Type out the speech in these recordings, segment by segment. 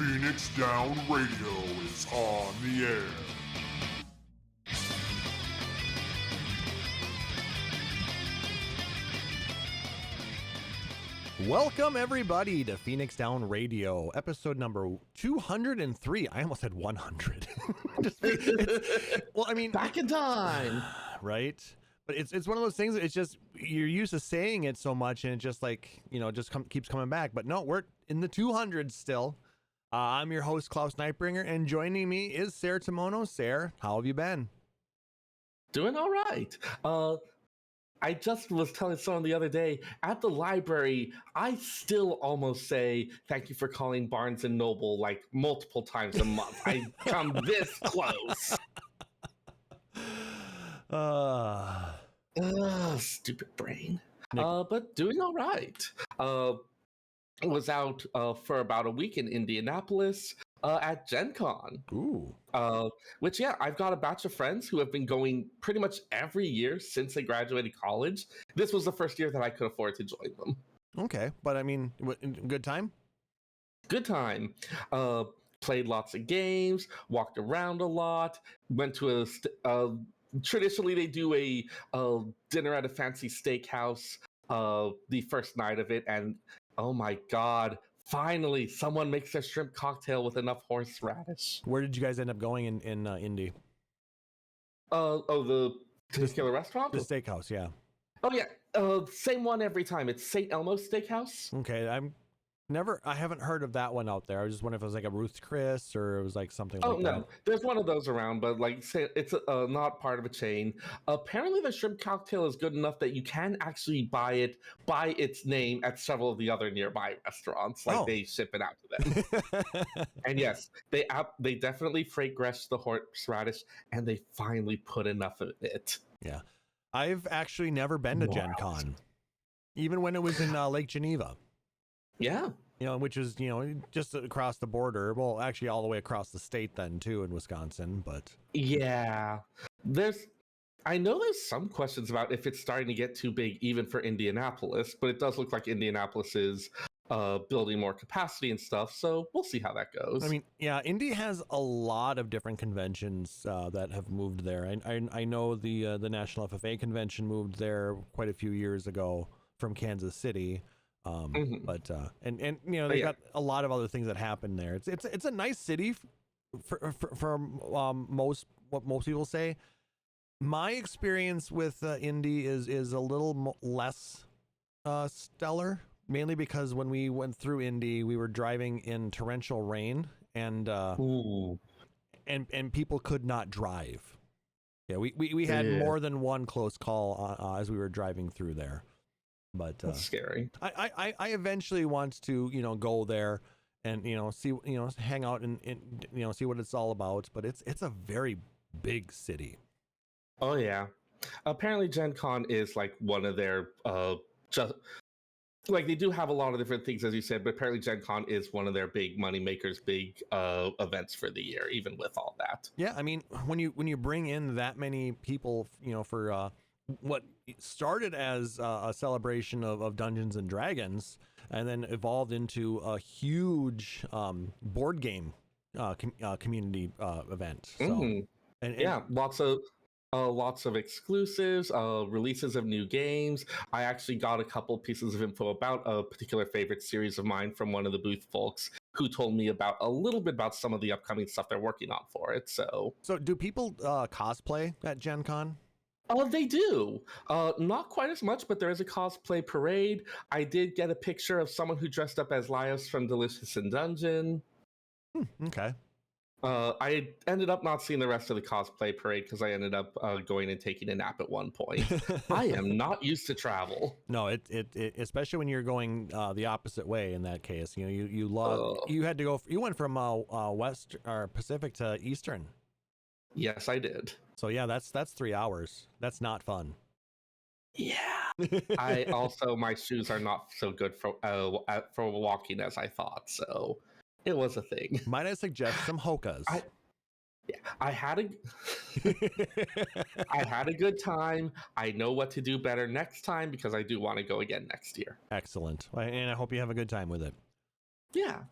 Phoenix Down Radio is on the air. Welcome, everybody, to Phoenix Down Radio, episode number 203. I almost said 100. Well, I mean... Back in time! Right? But it's one of those things that it's just, you're used to saying it so much, and it just like, just keeps coming back. But no, we're in the 200s still. I'm your host, Klauss and Seyrr, and joining me is Seyrr Timono. Seyrr, how have you been? Doing all right. I just was telling someone the other day, at the library, I still almost say, thank you for calling Barnes & Noble like multiple times a month. I come this close. Stupid brain. But doing all right. Was out for about a week in Indianapolis at Gen Con. Ooh. Which, yeah, I've got a batch of friends who have been going pretty much every year since they graduated college. This was the first year that I could afford to join them. Okay, but I mean, good time? Good time. Played lots of games, walked around a lot, went to traditionally they do a dinner at a fancy steakhouse the first night of it, and oh my god, finally someone makes their shrimp cocktail with enough horseradish. Where did you guys end up going in Indy? The particular restaurant? The steakhouse, yeah. Oh yeah, same one every time. It's St. Elmo's Steakhouse. Okay, I haven't heard of that one out there. I was just wondering if it was like a Ruth's Chris or it was like something like that. Oh no, there's one of those around, but like say it's not part of a chain. Apparently the shrimp cocktail is good enough that you can actually buy it by its name at several of the other nearby restaurants. Like they ship it out to them. And yes, they definitely fragrance the horseradish, and they finally put enough of it. Yeah. I've actually never been to Gen Con, even when it was in Lake Geneva. Yeah. Which is, just across the border. Well, actually all the way across the state then too in Wisconsin, but. Yeah. I know there's some questions about if it's starting to get too big even for Indianapolis, but it does look like Indianapolis is building more capacity and stuff, so we'll see how that goes. I mean, yeah, Indy has a lot of different conventions that have moved there. I know the National FFA convention moved there quite a few years ago from Kansas City. But they got a lot of other things that happen there. It's a nice city for what most people say. My experience with Indy is a little less stellar, mainly because when we went through Indy, we were driving in torrential rain and people could not drive. Yeah, we had more than one close call as we were driving through there. But that's scary. I eventually want to go there and see hang out and see what it's all about. But it's a very big city. Oh yeah, apparently Gen Con is like one of their they do have a lot of different things as you said, but apparently Gen Con is one of their big money makers, big events for the year. Even with all that, yeah, I mean when you bring in that many people, for what started as a celebration of Dungeons and Dragons and then evolved into a huge board game community event. So, and lots of exclusives, releases of new games. I actually got a couple pieces of info about a particular favorite series of mine from one of the booth folks who told me about a little bit about some of the upcoming stuff they're working on for it. So do people cosplay at Gen Con? Oh, they do. Not quite as much, but there is a cosplay parade. I did get a picture of someone who dressed up as Laios from Delicious in Dungeon. Okay. I ended up not seeing the rest of the cosplay parade because I ended up going and taking a nap at one point. I am not used to travel. No, it especially when you're going the opposite way. In that case, you had to go. You went from west or Pacific to Eastern. Yes, I did. So yeah, that's 3 hours. That's not fun. Yeah. My shoes are not so good for walking as I thought. So it was a thing. Might I suggest some Hokas? I had a good time. I know what to do better next time because I do want to go again next year. Excellent. And I hope you have a good time with it. Yeah.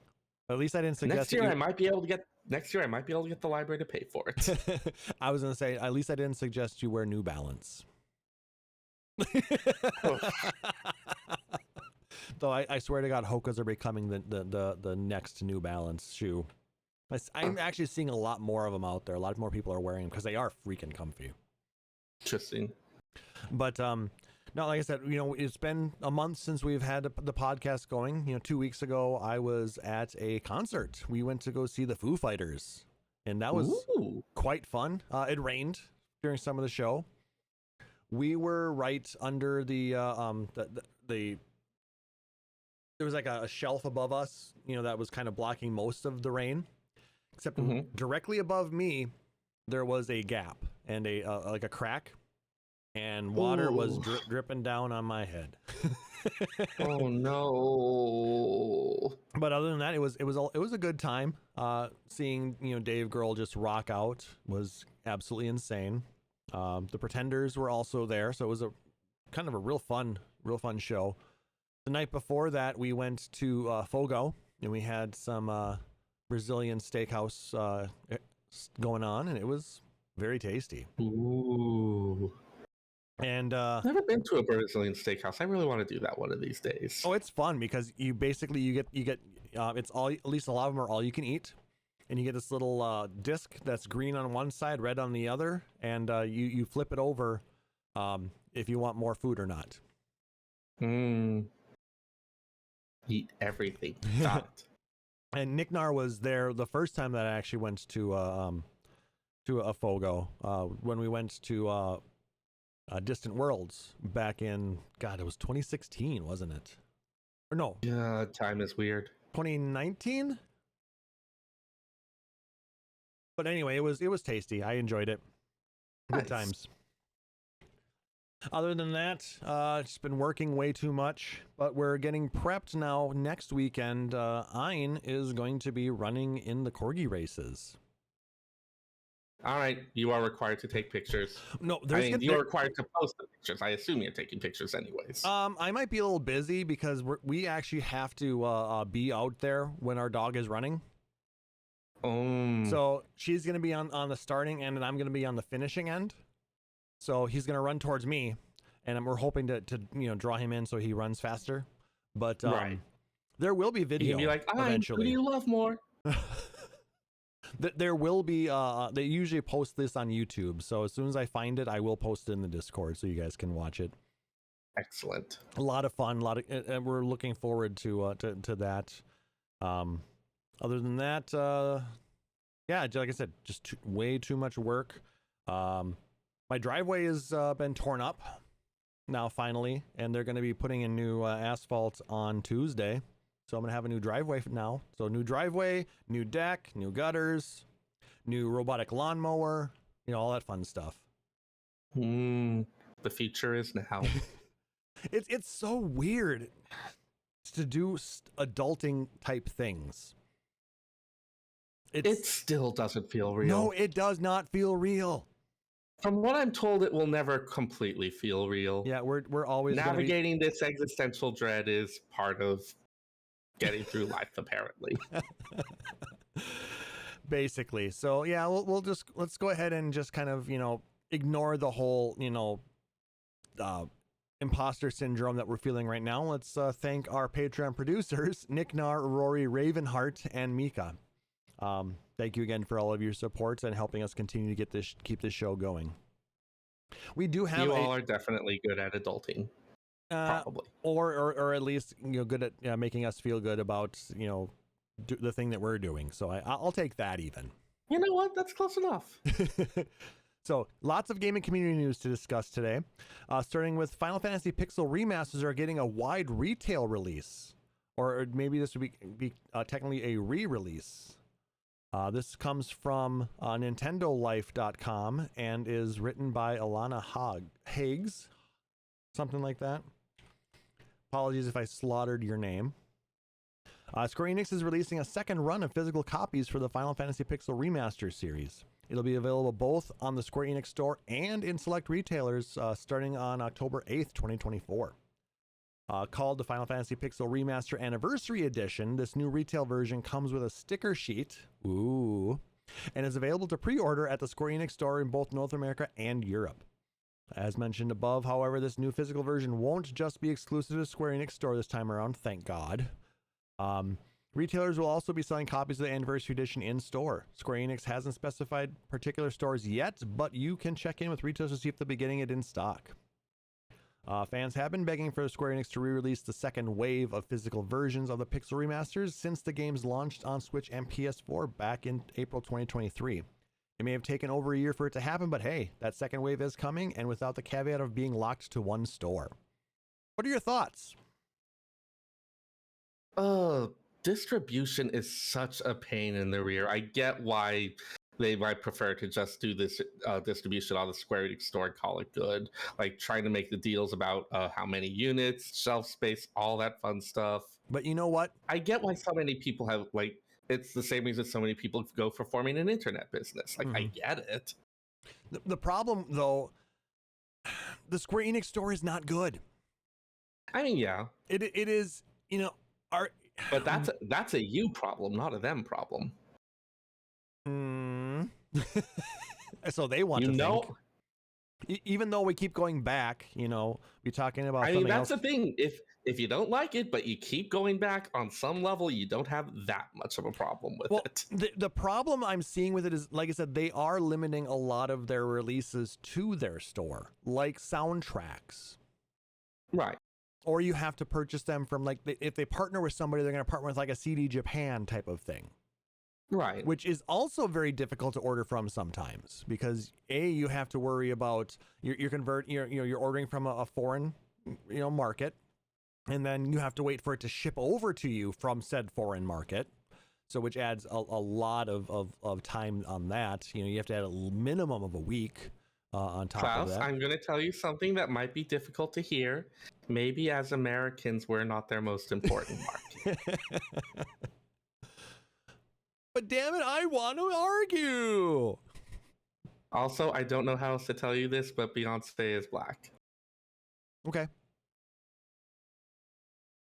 At least I didn't suggest Next year I might be able to get the library to pay for it. I was going to say, at least I didn't suggest you wear New Balance. Though I swear to God, Hokas are becoming the next New Balance shoe. I'm actually seeing a lot more of them out there. A lot more people are wearing them because they are freaking comfy. Interesting. But no, like I said, it's been a month since we've had the podcast going. 2 weeks ago, I was at a concert. We went to go see the Foo Fighters, and that was quite fun. It rained during some of the show. We were right under the there was like a shelf above us, that was kind of blocking most of the rain, except directly above me, there was a gap and like a crack. And water was dripping down on my head. Oh no! But other than that, it was a good time. Seeing Dave Grohl just rock out was absolutely insane. The Pretenders were also there, so it was a kind of a real fun show. The night before that, we went to Fogo, and we had some Brazilian steakhouse going on, and it was very tasty. Ooh. And never been to a Brazilian steakhouse. I really want to do that one of these days. Oh, it's fun because you get it's all, at least a lot of them are all you can eat, and you get this little disc that's green on one side, red on the other, and you flip it over if you want more food or not. Eat everything. Got it. And Nick Nar was there the first time that I actually went to a Fogo when we went to Distant Worlds back in, God, it was 2016, wasn't it? Or no? Yeah, time is weird. 2019? But anyway, it was tasty. I enjoyed it. Good times. Other than that, it's been working way too much, but we're getting prepped now. Next weekend, Ein is going to be running in the Corgi races. All right, you are required to take pictures. No, you're required to post the pictures. I assume you're taking pictures anyways. I might be a little busy because we actually have to be out there when our dog is running. So she's going to be on the starting end, and I'm going to be on the finishing end. So he's going to run towards me, and we're hoping to draw him in so he runs faster. But there will be video. You'll be like, eventually. Who do you love more? There will be, they usually post this on YouTube. So as soon as I find it, I will post it in the Discord so you guys can watch it. Excellent. A lot of fun, and we're looking forward to that. Other than that, yeah, like I said, just way too much work. My driveway has been torn up now finally, and they're going to be putting in new asphalt on Tuesday. So I'm going to have a new driveway now. So new driveway, new deck, new gutters, new robotic lawnmower, all that fun stuff. The future is now. It's so weird to do adulting type things. It still doesn't feel real. No, it does not feel real. From what I'm told, it will never completely feel real. Yeah, we're always navigating this existential dread is part of getting through life, apparently. Basically. So yeah, let's go ahead and just kind of ignore the whole imposter syndrome that we're feeling right now. Let's thank our Patreon producers, Nick Nar, Rory, Ravenheart, and Mika. Thank you again for all of your support and helping us continue to keep this show going. We do have you all are definitely good at adulting. Probably, or at least good at making us feel good about the thing that we're doing. So I'll take that even. You know what? That's close enough. So lots of gaming community news to discuss today. Starting with Final Fantasy Pixel remasters are getting a wide retail release, or maybe this would be technically a re-release. This comes from NintendoLife.com and is written by Alana Hagues, something like that. Apologies if I slaughtered your name. Square Enix is releasing a second run of physical copies for the Final Fantasy Pixel Remaster series. It'll be available both on the Square Enix store and in select retailers starting on October 8th, 2024. Called the Final Fantasy Pixel Remaster Anniversary Edition, this new retail version comes with a sticker sheet, ooh, and is available to pre-order at the Square Enix store in both North America and Europe. As mentioned above, however, this new physical version won't just be exclusive to the Square Enix store this time around, thank God. Retailers will also be selling copies of the Anniversary Edition in store. Square Enix hasn't specified particular stores yet, but you can check in with retailers to see if they'll be getting it in stock. Fans have been begging for Square Enix to re-release the second wave of physical versions of the Pixel remasters since the games launched on Switch and PS4 back in April 2023. It may have taken over a year for it to happen, but hey, that second wave is coming, and without the caveat of being locked to one store. What are your thoughts? Distribution is such a pain in the rear. I get why they might prefer to just do this distribution on the Square Enix store and call it good. Like trying to make the deals about how many units, shelf space, all that fun stuff. But you know what? I get why so many people have, like, it's the same reason so many people go for forming an internet business. Like, I get it. The problem, though, the Square Enix store is not good. I mean, yeah. It is, you know, but that's a you problem, not a them problem. So they want to think. Even though we keep going back, you know, we're talking about. I mean, that's the thing. If you don't like it, but you keep going back on some level, you don't have that much of a problem with it. The problem I'm seeing with it is, like I said, they are limiting a lot of their releases to their store, like soundtracks. Right. Or you have to purchase them from, like, if they partner with somebody, they're going to partner with like a CD Japan type of thing. Right. Which is also very difficult to order from sometimes because you have to worry about you're ordering from a foreign, you know, market, and then you have to wait for it to ship over to you from said foreign market. So which adds a lot of time on that. You know, you have to add a minimum of a week on top Klauss, of that. I'm going to tell you something that might be difficult to hear. Maybe as Americans, we're not their most important market. But damn it, I want to argue. Also, I don't know how else to tell you this, but Beyonce is black. Okay.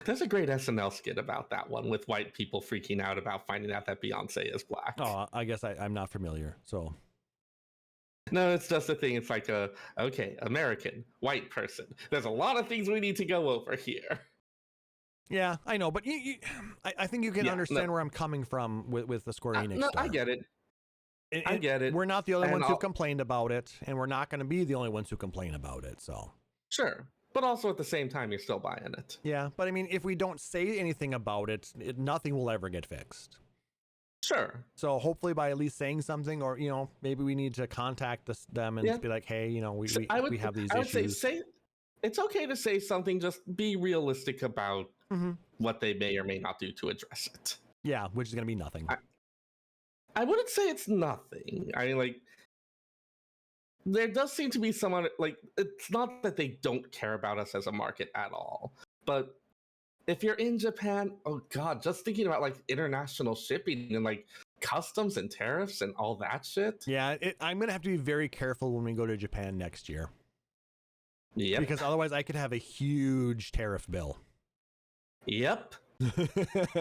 There's a great SNL skit about that one with white people freaking out about finding out that Beyonce is black. Oh, I guess I'm not familiar, so. No, it's just a thing. It's like okay, American, white person. There's a lot of things we need to go over here. Yeah, I know, but I think you can understand where I'm coming from with the Square Enix store. I get it. I get it. We're not the only ones who complained about it, and we're not going to be the only ones who complain about it. So sure, but also at the same time, you're still buying it. Yeah, but I mean, if we don't say anything about it, nothing will ever get fixed. Sure. So hopefully, by at least saying something, or you know, maybe we need to contact them and be like, hey, you know, we have these issues. I would say it's okay to say something. Just be realistic about what they may or may not do to address it. Yeah, which is going to be nothing. I wouldn't say it's nothing. I mean, like, there does seem to be someone, like, it's not that they don't care about us as a market at all. But if you're in Japan, oh God, just thinking about, like, international shipping and, like, customs and tariffs and all that shit. Yeah, I'm going to have to be very careful when we go to Japan next year. Yeah. Because otherwise I could have a huge tariff bill. Yep.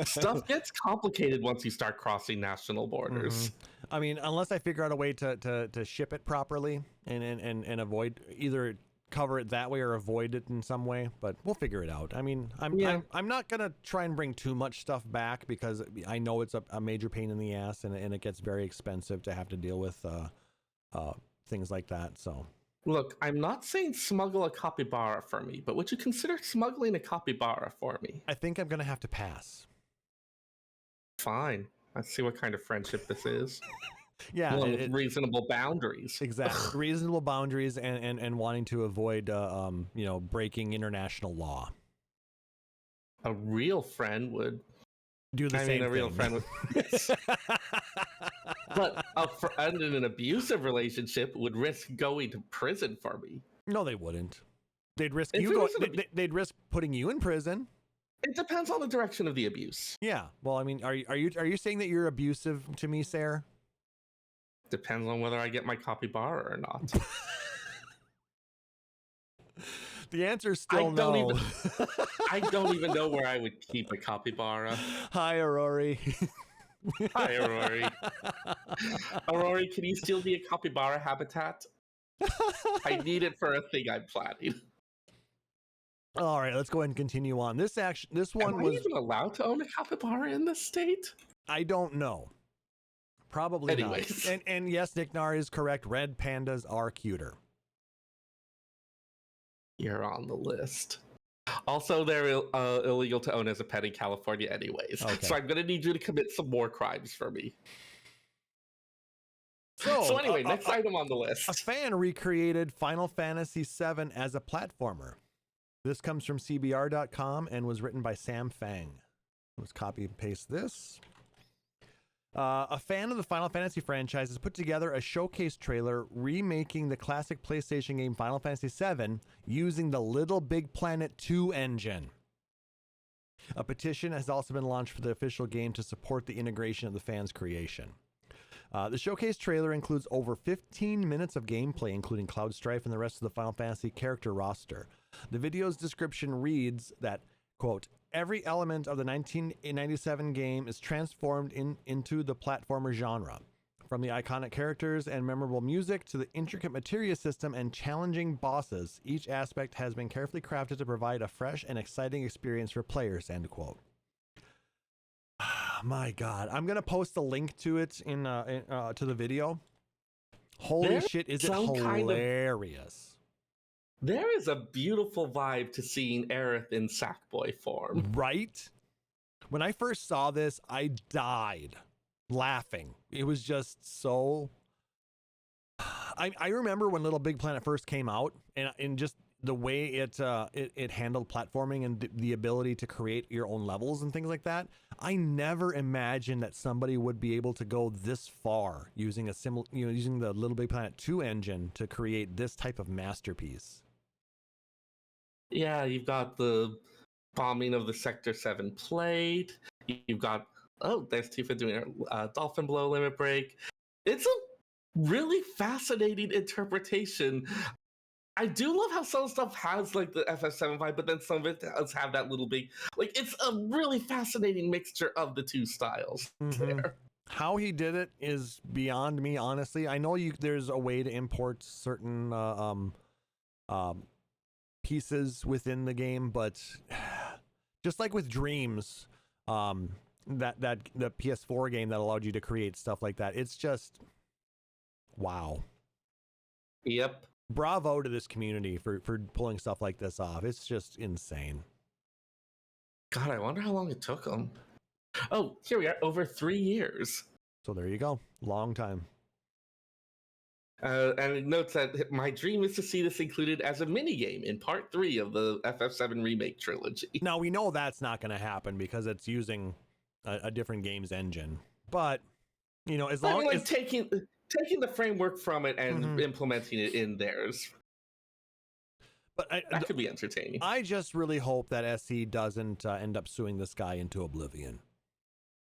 Stuff gets complicated once you start crossing national borders. I mean, unless I figure out a way to ship it properly and avoid, either cover it that way or avoid it in some way, but we'll figure it out. I mean, I'm not gonna try and bring too much stuff back because I know it's a major pain in the ass and it gets very expensive to have to deal with things like that. So look, I'm not saying smuggle a capybara for me, but would you consider smuggling a capybara for me? I think I'm going to have to pass. Fine. Let's see what kind of friendship this is. Yeah. With reasonable boundaries. Exactly. Reasonable boundaries and wanting to avoid, you know, breaking international law. A real friend would do the same thing. A real friend would. Yes. But a friend in an abusive relationship would risk going to prison for me. No, they wouldn't. They'd risk they'd risk putting you in prison. It depends on the direction of the abuse. Yeah. Well, I mean, are you saying that you're abusive to me, Seyrr? Depends on whether I get my capybara or not. The answer is still no. I don't even know where I would keep a capybara. Hi, Aurori. Hi, Aurori. Aurori, can you still be a capybara habitat? I need it for a thing I'm planning. All right, let's go ahead and continue on. This one Am I even allowed to own a capybara in this state? I don't know. Probably Anyways. not. And yes, Nick Nar is correct. Red pandas are cuter. You're on the list. Also, they're illegal to own as a pet in California anyways. Okay. So I'm going to need you to commit some more crimes for me. So anyway, next item on the list. A fan recreated Final Fantasy VII as a platformer. This comes from CBR.com and was written by Sam Fang. Let's copy and paste this. A fan of the Final Fantasy franchise has put together a showcase trailer remaking the classic PlayStation game Final Fantasy VII using the Little Big Planet 2 engine. A petition has also been launched for the official game to support the integration of the fan's creation. The showcase trailer includes over 15 minutes of gameplay, including Cloud Strife and the rest of the Final Fantasy character roster. The video's description reads that, quote, every element of the 1997 game is transformed into the platformer genre. From the iconic characters and memorable music to the intricate materia system and challenging bosses, each aspect has been carefully crafted to provide a fresh and exciting experience for players, end quote. My God, I'm gonna post a link to it to the video. Holy shit, is it hilarious? There is a beautiful vibe to seeing Aerith in Sackboy form. Right? When I first saw this, I died laughing. It was just so... I remember when Little Big Planet first came out, and just the way it handled platforming and the ability to create your own levels and things like that. I never imagined that somebody would be able to go this far using using the Little Big Planet 2 engine to create this type of masterpiece. Yeah, you've got the bombing of the Sector 7 plate. You've got, there's Tifa doing her dolphin blow limit break. It's a really fascinating interpretation. I do love how some stuff has like the FF7 vibe, but then some of it does have that little big, like, it's a really fascinating mixture of the two styles there. How he did it is beyond me, honestly. I know there's a way to import certain pieces within the game, but just like with Dreams, that the PS4 game that allowed you to create stuff like that, it's just wow. Yep. Bravo to this community for pulling stuff like this off. It's just insane. God, I wonder how long it took them. Oh, here we are, over 3 years. So there you go. Long time. And it notes that my dream is to see this included as a minigame in part 3 of the FF7 remake trilogy. Now, we know that's not going to happen because it's using a different game's engine. But, as long as... Taking the framework from it and implementing it in theirs. But that could be entertaining. I just really hope that SE doesn't end up suing this guy into oblivion.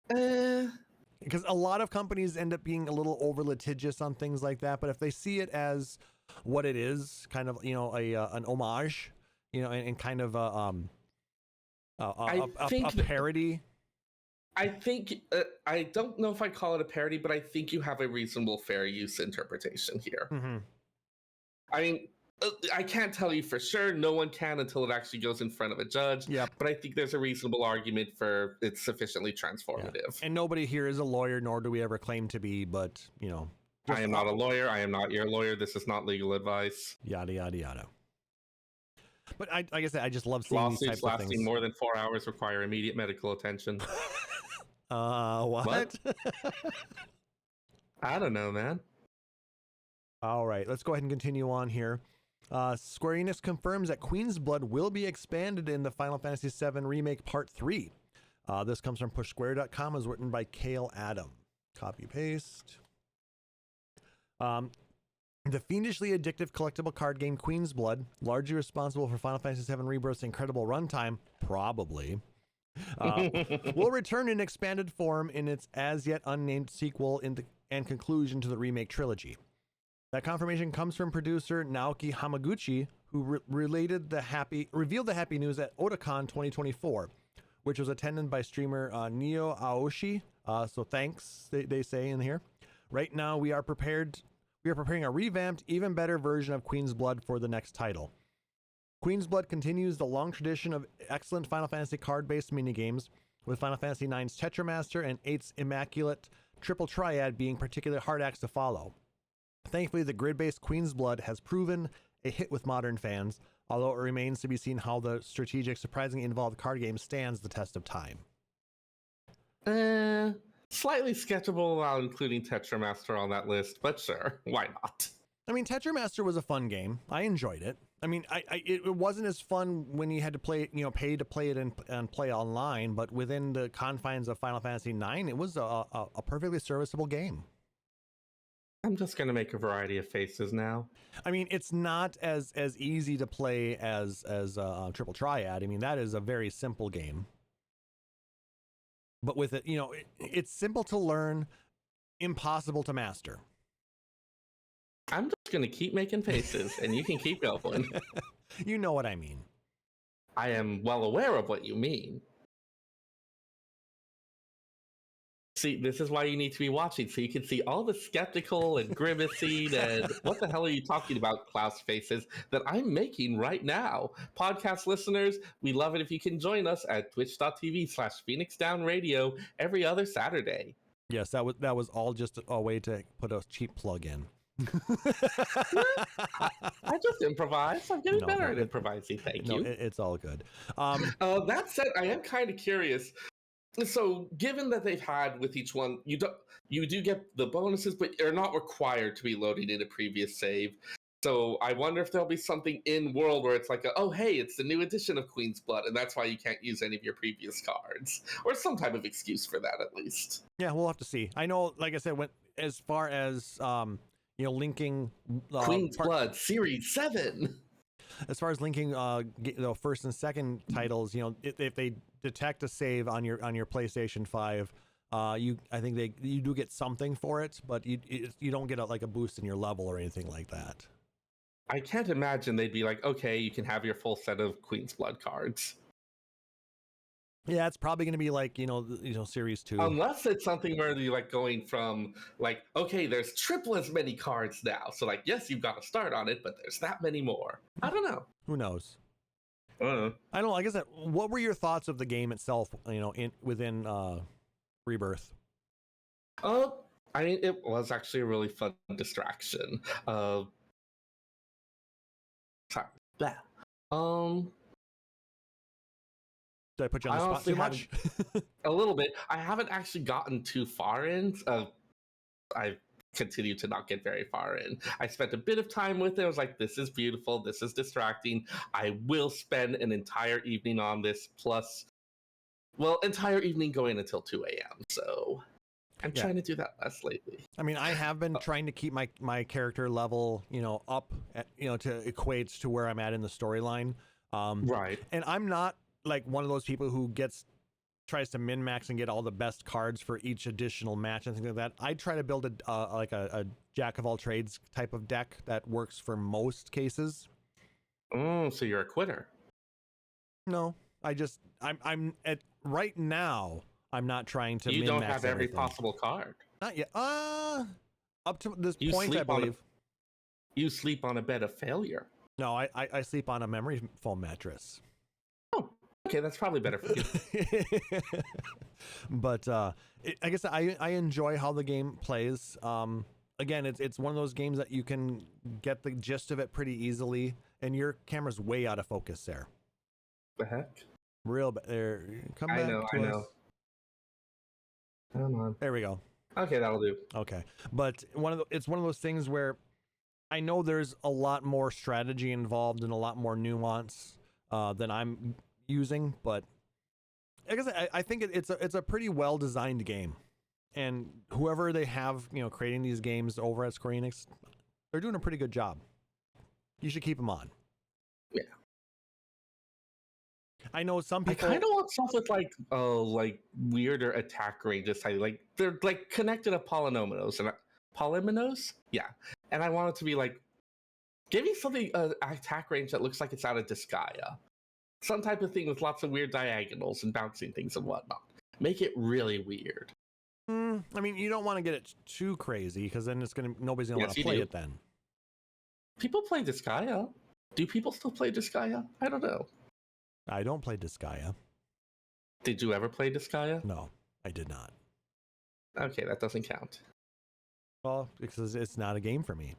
Because a lot of companies end up being a little over litigious on things like that. But if they see it as what it is, kind of, an homage, and kind of a parody. I think, I don't know if I call it a parody, but I think you have a reasonable fair use interpretation here. I mean, I can't tell you for sure. No one can until it actually goes in front of a judge. Yep. But I think there's a reasonable argument for it's sufficiently transformative. Yeah. And nobody here is a lawyer, nor do we ever claim to be, but, I am not a lawyer. I am not your lawyer. This is not legal advice. Yada, yada, yada. But like I said, I just love seeing these types of things. Lasting more than 4 hours require immediate medical attention. What? I don't know, man. All right, let's go ahead and continue on here. Square Enix confirms that Queen's Blood will be expanded in the Final Fantasy VII Remake Part 3. This comes from PushSquare.com, was written by Kale Adam. Copy paste. The fiendishly addictive collectible card game Queen's Blood, largely responsible for Final Fantasy VII Rebirth's incredible runtime, probably, will return in expanded form in its as yet unnamed sequel and conclusion to the remake trilogy. That confirmation comes from producer Naoki Hamaguchi, who revealed the happy news at Otakon 2024, which was attended by streamer Neo Aoshi. So thanks, they say in here. Right now, we are preparing a revamped, even better version of Queen's Blood for the next title. Queen's Blood continues the long tradition of excellent Final Fantasy card-based minigames, with Final Fantasy IX's Tetramaster and 8's Immaculate Triple Triad being particularly hard acts to follow. Thankfully, the grid-based Queen's Blood has proven a hit with modern fans, although it remains to be seen how the strategic, surprisingly involved card game stands the test of time. Slightly sketchable while including Tetramaster on that list, but sure, why not? I mean, Tetramaster was a fun game. I enjoyed it. I mean, it wasn't as fun when you had to play, pay to play it and play online, but within the confines of Final Fantasy IX, it was a perfectly serviceable game. I'm just going to make a variety of faces now. I mean, it's not as easy to play as Triple Triad. I mean, that is a very simple game. But with it, it's simple to learn, impossible to master. I'm just going to keep making faces, and you can keep going. You know what I mean. I am well aware of what you mean. See, this is why you need to be watching, so you can see all the skeptical and grimacing and what the hell are you talking about, Klauss faces, that I'm making right now. Podcast listeners, we love it if you can join us at twitch.tv/PhoenixDownRadio every other Saturday. Yes, that was all just a way to put a cheap plug in. I just improvise. I'm getting better at improvising. Thank you. It's all good. That said, I am kind of curious. So, given that they've had with each one, you do get the bonuses, but you're not required to be loading in a previous save. So, I wonder if there'll be something in world where it's like, oh, hey, it's the new edition of Queen's Blood, and that's why you can't use any of your previous cards, or some type of excuse for that, at least. Yeah, we'll have to see. I know, like I said, as far as linking Queen's Blood Series 7. As far as linking first and second titles, if they detect a save on your PlayStation 5, I think you do get something for it, but you don't get a boost in your level or anything like that. I can't imagine they'd be like, okay, you can have your full set of Queen's Blood cards. Yeah, it's probably going to be like, Series 2. Unless it's something where you're going from okay, there's triple as many cards now. So yes, you've got to start on it, but there's that many more. I don't know. Who knows? I don't know. I don't know. Like I said, what were your thoughts of the game itself, within Rebirth? It was actually a really fun distraction. Sorry. Did I put you on the spot too much? A little bit. I haven't actually gotten too far in. I continue to not get very far in. I spent a bit of time with it. I was like, this is beautiful. This is distracting. I will spend an entire evening on this, entire evening going until 2 a.m. So I'm trying to do that less lately. I mean, I have been trying to keep my character level, up, to equates to where I'm at in the storyline. Right. And I'm not one of those people who tries to min-max and get all the best cards for each additional match and things like that. I try to build a jack of all trades type of deck that works for most cases. So you're a quitter? No, I'm at right now. I'm not trying to. You min-max don't have every possible card. Not yet. Up to this point, I believe. You sleep on a bed of failure. No, I sleep on a memory foam mattress. Okay, that's probably better for you. But I guess I enjoy how the game plays. Again, it's one of those games that you can get the gist of it pretty easily, and your camera's way out of focus there. The heck? Real bad. There, come back. I know. Come on. There we go. Okay, that'll do. Okay, but it's one of those things where I know there's a lot more strategy involved and a lot more nuance than I'm using, but I guess I think it's a pretty well designed game, and whoever they have creating these games over at Square Enix, they're doing a pretty good job. You should keep them on. Yeah, I know some people. I kind of want stuff with weirder attack ranges. They're connected to polynomials and polynomials. Yeah, and I want it to be like, give me something attack range that looks like it's out of Disgaea. Some type of thing with lots of weird diagonals and bouncing things and whatnot. Make it really weird. I mean, you don't want to get it too crazy because then nobody's gonna want to play it then. People play Disgaea. Do people still play Disgaea? I don't know. I don't play Disgaea. Did you ever play Disgaea? No, I did not. Okay, that doesn't count. Well, because it's not a game for me.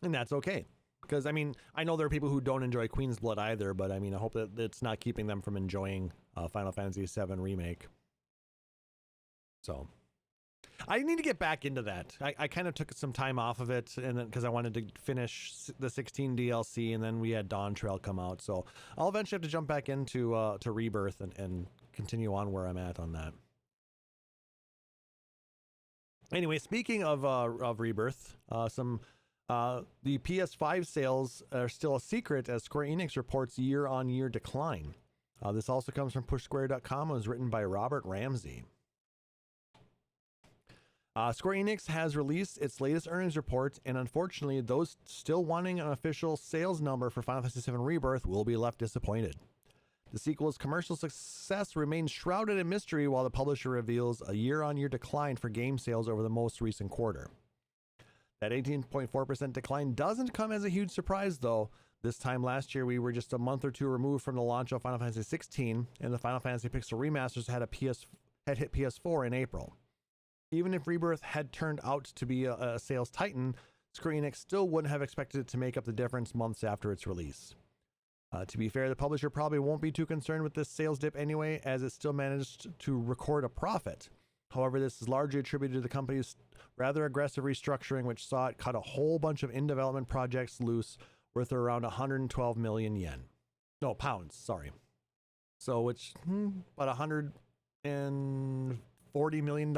And that's okay. Because, I mean, I know there are people who don't enjoy Queen's Blood either, but I mean, I hope that it's not keeping them from enjoying Final Fantasy VII Remake. So, I need to get back into that. I kind of took some time off of it, and then because I wanted to finish the 16 DLC, and then we had Dawntrail come out. So, I'll eventually have to jump back into to Rebirth and continue on where I'm at on that. Anyway, speaking of Rebirth, the PS5 sales are still a secret as Square Enix reports year-on-year decline. This also comes from PushSquare.com and was written by Robert Ramsey. Square Enix has released its latest earnings report, and unfortunately, those still wanting an official sales number for Final Fantasy VII Rebirth will be left disappointed. The sequel's commercial success remains shrouded in mystery while the publisher reveals a year-on-year decline for game sales over the most recent quarter. That 18.4% decline doesn't come as a huge surprise, though. This time last year, we were just a month or two removed from the launch of Final Fantasy 16, and the Final Fantasy Pixel Remasters had hit PS4 in April. Even if Rebirth had turned out to be a sales titan, Square Enix still wouldn't have expected it to make up the difference months after its release. To be fair, the publisher probably won't be too concerned with this sales dip anyway, as it still managed to record a profit. However, this is largely attributed to the company's rather aggressive restructuring, which saw it cut a whole bunch of in-development projects loose worth around 112 million yen. No, pounds, sorry. So, which, about $140 million?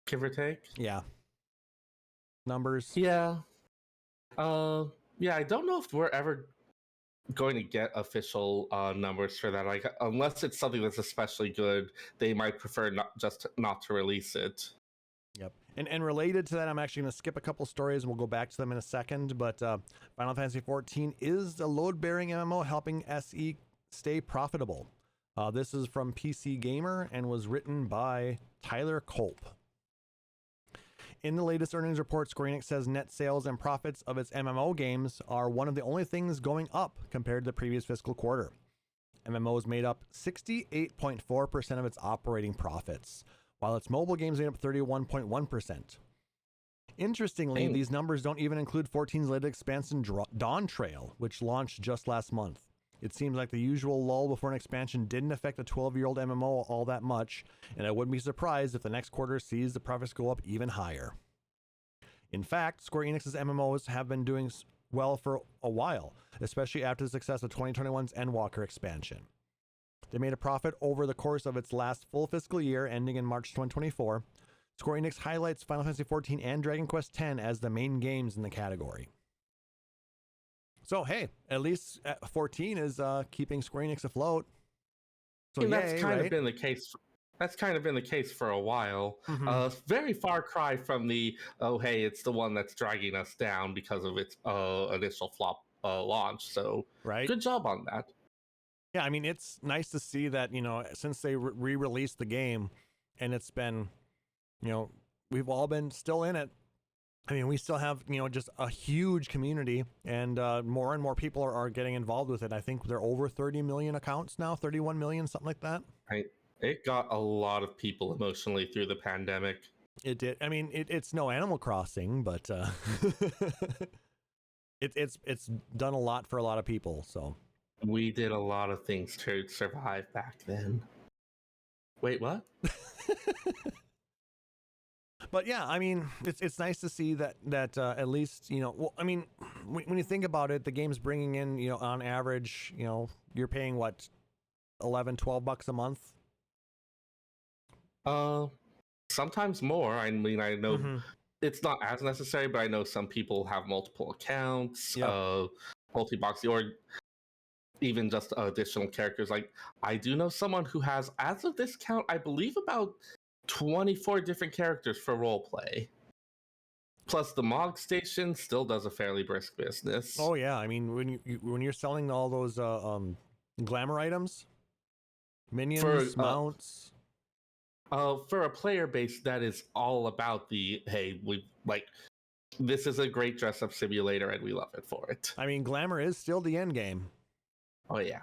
Give or take? Yeah. Numbers? Yeah. Yeah, I don't know if we're ever going to get official numbers for that. Like, unless it's something that's especially good, they might prefer not to release it. Yep. And related to that, I'm actually going to skip a couple stories and we'll go back to them in a second. But Final Fantasy XIV is the load-bearing MMO helping SE stay profitable. This is from PC Gamer and was written by Tyler Culp. In the latest earnings report, Square Enix says net sales and profits of its MMO games are one of the only things going up compared to the previous fiscal quarter. MMOs made up 68.4% of its operating profits, while its mobile games made up 31.1%. Interestingly, these numbers don't even include 14's latest expansion, Dawntrail, which launched just last month. It seems like the usual lull before an expansion didn't affect a 12-year-old MMO all that much, and I wouldn't be surprised if the next quarter sees the profits go up even higher. In fact, Square Enix's MMOs have been doing well for a while, especially after the success of 2021's Endwalker expansion. They made a profit over the course of its last full fiscal year, ending in March 2024. Square Enix highlights Final Fantasy XIV and Dragon Quest X as the main games in the category. So, hey, at least 14 is keeping Square Enix afloat. So, and that's kind of been the case. That's kind of been the case for a while. Very far cry from the, oh, hey, it's the one that's dragging us down because of its initial flop launch. So, good job on that. Yeah, I mean, it's nice to see that, you know, since they re-released the game and it's been, you know, we've all been still in it. I mean, we still have, you know, just a huge community, and more and more people are getting involved with it. I think they're over 30 million accounts now, 31 million, something like that. Right. It got a lot of people emotionally through the pandemic. It did. I mean, it's no Animal Crossing, but it's done a lot for a lot of people. So we did a lot of things to survive back then. Wait, what? But yeah, I mean, it's nice to see that at least, you know, well, I mean, when you think about it, the game's bringing in, you know, on average, you know, you're paying what, $11-12 a month? Sometimes more. I mean, I know it's not as necessary, but I know some people have multiple accounts, multi-box, or even just additional characters. Like, I do know someone who has, as of this count, I believe about 24 different characters for roleplay. Plus, the Mog Station still does a fairly brisk business. Oh yeah, I mean when you're selling all those glamour items, minions, mounts. For a player base that is all about the this is a great dress up simulator and we love it for it. I mean, glamour is still the end game. Oh yeah.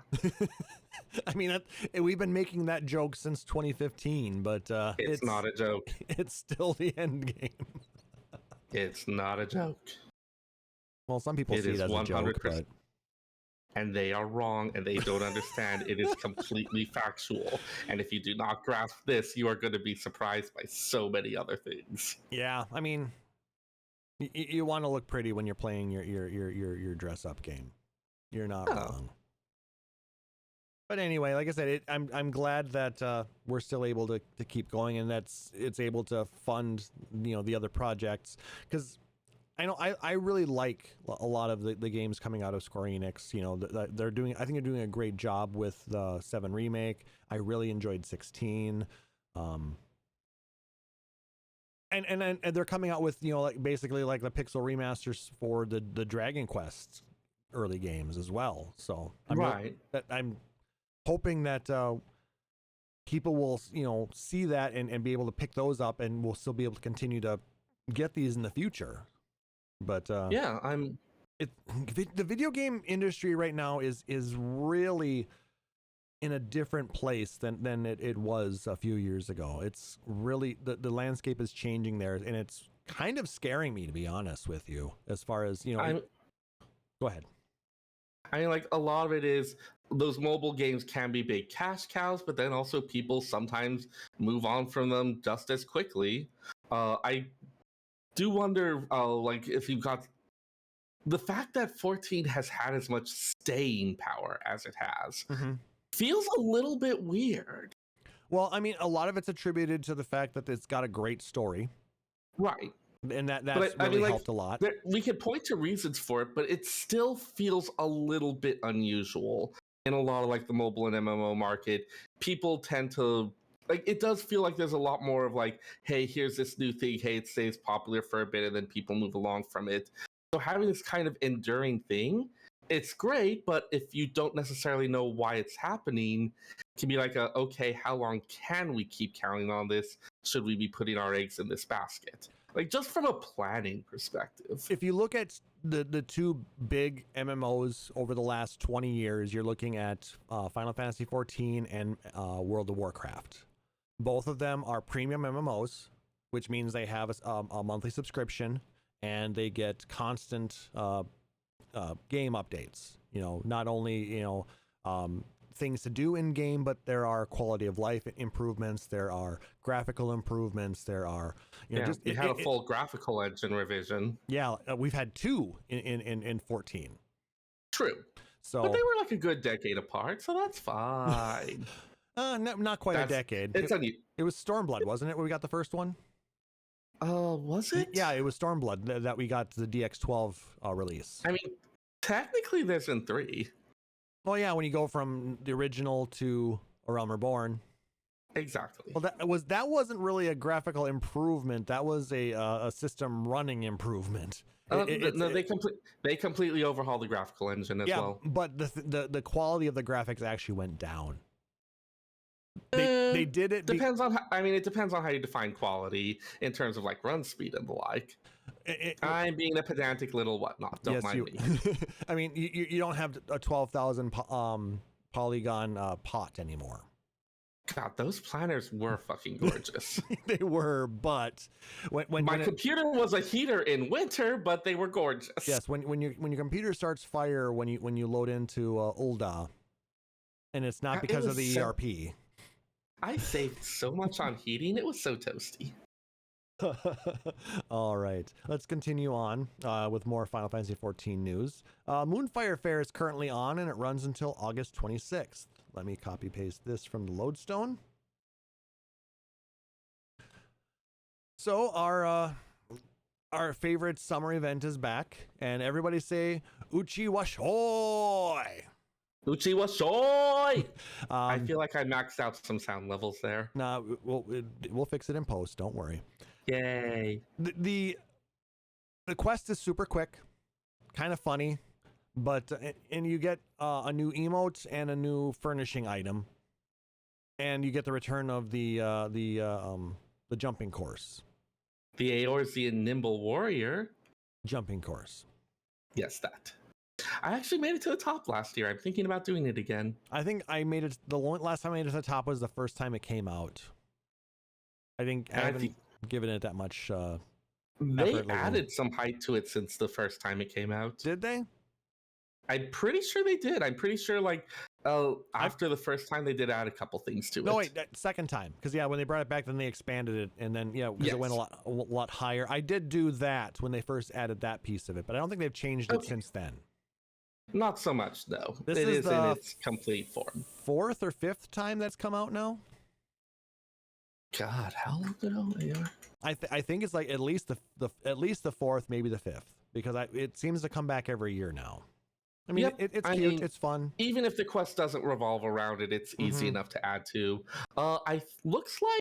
I mean, we've been making that joke since 2015, but it's not a joke. It's still the end game. It's not a joke. Well, some people see it as 100%. A joke, but... And they are wrong, and they don't understand. It is completely factual. And if you do not grasp this, you are going to be surprised by so many other things. Yeah, I mean, you want to look pretty when you're playing your dress up game. You're not wrong. But anyway, like I said, I'm glad that we're still able to keep going, and it's able to fund the other projects, because I know I really like a lot of the games coming out of Square Enix. I think they're doing a great job with the 7 remake. I really enjoyed 16. And they're coming out with basically like the pixel remasters for the Dragon Quest early games as well. So I'm hoping that people will see that and be able to pick those up, and we'll still be able to continue to get these in the future. But the video game industry right now is really in a different place than it was a few years ago. It's really the landscape is changing there, and it's kind of scaring me, to be honest with you, as far as go ahead. I mean, like, a lot of it is those mobile games can be big cash cows, but then also people sometimes move on from them just as quickly. I do wonder, if you've got the fact that 14 has had as much staying power as it has, feels a little bit weird. Well, I mean, a lot of it's attributed to the fact that it's got a great story. Right. And that's really helped a lot. We could point to reasons for it, but it still feels a little bit unusual in a lot of the mobile and MMO market. People tend to it does feel like there's a lot more of hey, here's this new thing. Hey, it stays popular for a bit and then people move along from it. So having this kind of enduring thing, it's great, but if you don't necessarily know why it's happening, it can be okay, how long can we keep counting on this? Should we be putting our eggs in this basket? Just from a planning perspective. If you look at the two big MMOs over the last 20 years, you're looking at Final Fantasy XIV and World of Warcraft. Both of them are premium MMOs, which means they have a monthly subscription, and they get constant game updates. Not only things to do in game, but there are quality of life improvements, there are graphical improvements, there are we had a full graphical engine revision. We've had 2 in 14. True. So, but they were a good decade apart, so that's fine. Not quite a decade. It was Stormblood, wasn't it, where we got the first one? Was it? Yeah, it was Stormblood that we got the DX12 release. I mean, technically there's been 3. Well, yeah, when you go from the original to A Realm Reborn. Exactly. Well, that wasn't really a graphical improvement. That was a system running improvement. They completely overhauled the graphical engine as well. But the quality of the graphics actually went down. They did it. It depends on how you define quality in terms of run speed and the like. I'm being a pedantic little whatnot. Don't mind me. I mean, you don't have a 12,000 polygon pot anymore. God, those planners were fucking gorgeous. They were, but when my computer was a heater in winter, but they were gorgeous. Yes, when your computer starts fire when you load into Ulda, and it's not because of the ERP. I saved so much on heating; it was so toasty. All right, let's continue on with more Final Fantasy XIV news. Moonfire Fair is currently on, and it runs until August 26th. Let me copy paste this from the Lodestone. So our favorite summer event is back, and everybody say Uchi Washoi! Uchi Washoi! I feel like I maxed out some sound levels there. Nah, we'll fix it in post. Don't worry. Yay! The quest is super quick, kind of funny, but and you get a new emote and a new furnishing item, and you get the return of the jumping course. The Eorzean Nimble Warrior. Jumping course. Yes, that. I actually made it to the top last year. I'm thinking about doing it again. I think I made it. Last time I made it to the top was the first time it came out. I haven't given it that much. They added some height to it since the first time it came out. Did they? I'm pretty sure they did. I'm pretty sure, like, after the first time, they did add a couple things to it. No, wait, second time. Because, when they brought it back, then they expanded it. And then, because it went a lot higher. I did do that when they first added that piece of it. But I don't think they've changed it since then. Not so much, no. This is in its complete form. Fourth or fifth time that's come out now? God, how long ago they are? I think it's like at least the fourth, maybe the fifth, because it seems to come back every year now. I mean, it's cute, it's fun. Even if the quest doesn't revolve around it, it's easy enough to add to. Looks like.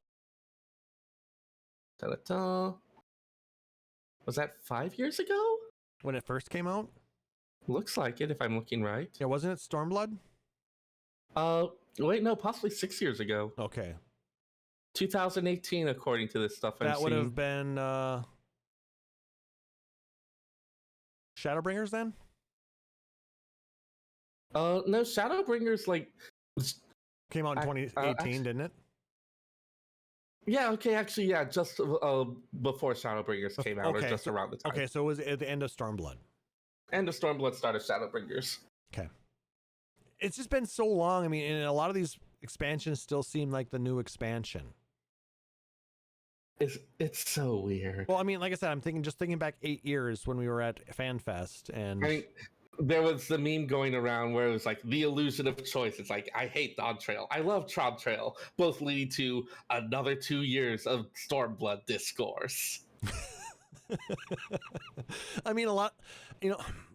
Was that 5 years ago? When it first came out? Looks like it, if I'm looking right. Yeah, wasn't it Stormblood? Wait, no, possibly 6 years ago. Okay. 2018, according to this stuff. That would have been Shadowbringers then? No, Shadowbringers came out in 2018, didn't it? Yeah, okay, actually, yeah, just before Shadowbringers came out, or just around the time. Okay, so it was at the end of Stormblood. End of Stormblood started Shadowbringers. Okay. It's just been so long. I mean, and a lot of these expansions still seem like the new expansion. It's so weird. Well, I mean, like I said, I'm thinking back 8 years when we were at FanFest, and I mean, there was the meme going around where it was like the illusion of choice. It's like, I hate Dawntrail, I love Dawntrail, both leading to another 2 years of Stormblood discourse. I mean, a lot.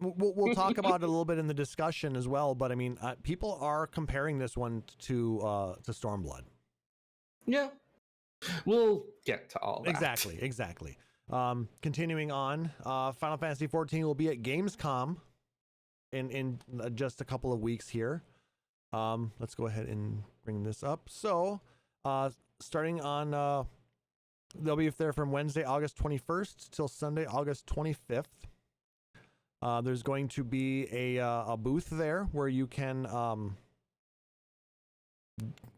We'll talk about it a little bit in the discussion as well. But I mean, people are comparing this one to Stormblood. Yeah. We'll get to all that. Exactly. Continuing on, Final Fantasy 14 will be at Gamescom in just a couple of weeks here. Let's go ahead and bring this up. So, starting on, they'll be there from Wednesday, August 21st till Sunday, August 25th. There's going to be a booth there where you can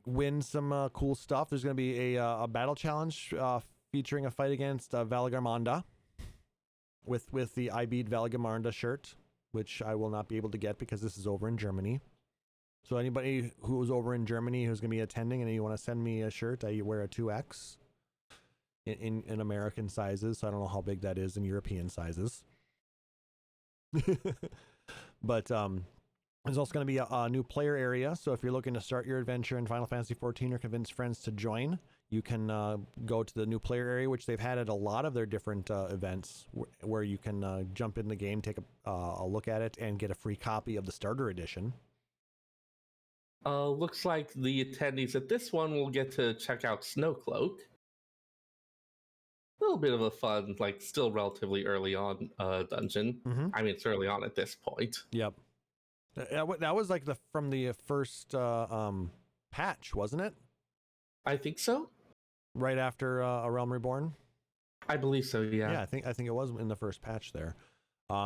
win some cool stuff. There's going to be a battle challenge featuring a fight against Valgarmanda with the I Beat Valgarmanda shirt, which I will not be able to get because this is over in Germany. So anybody who's over in Germany who's going to be attending and you want to send me a shirt, I wear a 2X in American sizes. So I don't know how big that is in European sizes. But there's also going to be a new player area. So if you're looking to start your adventure in Final Fantasy 14 or convince friends to join, you can go to the new player area, which they've had at a lot of their different events where you can jump in the game, take a look at it, and get a free copy of the starter edition. Looks like the attendees at this one will get to check out Snowcloak. A little bit of a fun, still relatively early on dungeon. Mm-hmm. I mean, it's early on at this point. Yep. That was from the first patch, wasn't it? I think so. Right after A Realm Reborn? I believe so, yeah. Yeah, I think it was in the first patch there.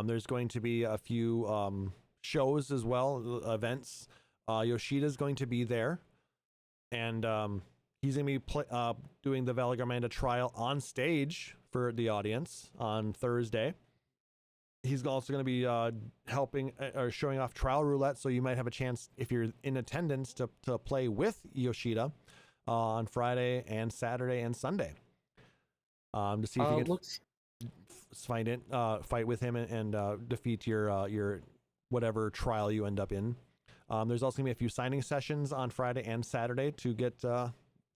There's going to be a few shows as well, events. Yoshida's going to be there, and he's going to be doing the Valgarmanda trial on stage for the audience on Thursday. He's also going to be helping or showing off Trial Roulette, so you might have a chance, if you're in attendance, to play with Yoshida on Friday and Saturday and Sunday. To see if you can fight with him and defeat your whatever trial you end up in. There's also going to be a few signing sessions on Friday and Saturday to get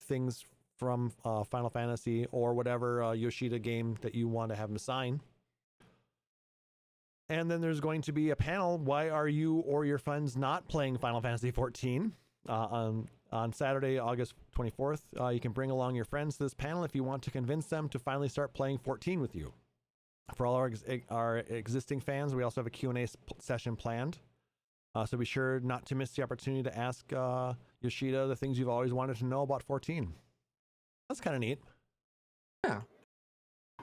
things from Final Fantasy or whatever Yoshida game that you want to have him sign. And then there's going to be a panel, Why Are You or Your Friends Not Playing Final Fantasy 14? On Saturday, August 24th. You can bring along your friends to this panel if you want to convince them to finally start playing 14 with you. For all our existing fans, we also have a Q&A session planned. So be sure not to miss the opportunity to ask Yoshida the things you've always wanted to know about 14. That's kind of neat. Yeah.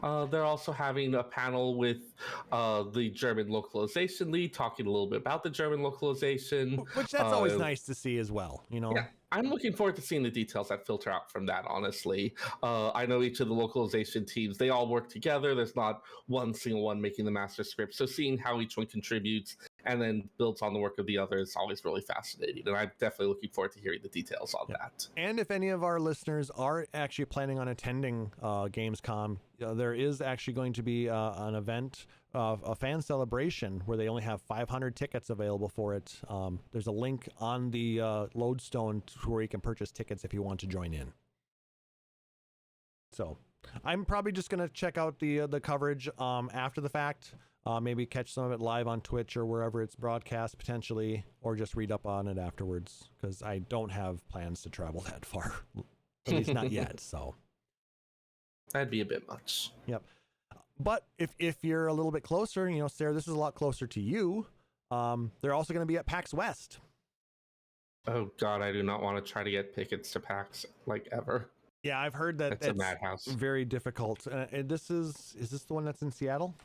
They're also having a panel with the German localization lead, talking a little bit about the German localization. Which that's always nice to see as well, you know? Yeah, I'm looking forward to seeing the details that filter out from that, honestly. I know each of the localization teams, they all work together. There's not one single one making the master script. So seeing how each one contributes and then builds on the work of the other is always really fascinating. And I'm definitely looking forward to hearing the details on that. And if any of our listeners are actually planning on attending Gamescom, there is actually going to be an event, a fan celebration, where they only have 500 tickets available for it. There's a link on the Lodestone to where you can purchase tickets if you want to join in. So I'm probably just going to check out the coverage after the fact. Maybe catch some of it live on Twitch or wherever it's broadcast potentially, or just read up on it afterwards, because I don't have plans to travel that far, at least not yet. So that'd be a bit much. Yep. But if you're a little bit closer, you know, Seyrr, this is a lot closer to you. They're also going to be at PAX West. Oh God, I do not want to try to get tickets to PAX like ever. Yeah, I've heard that it's a madhouse. Very difficult. And this is this the one that's in Seattle?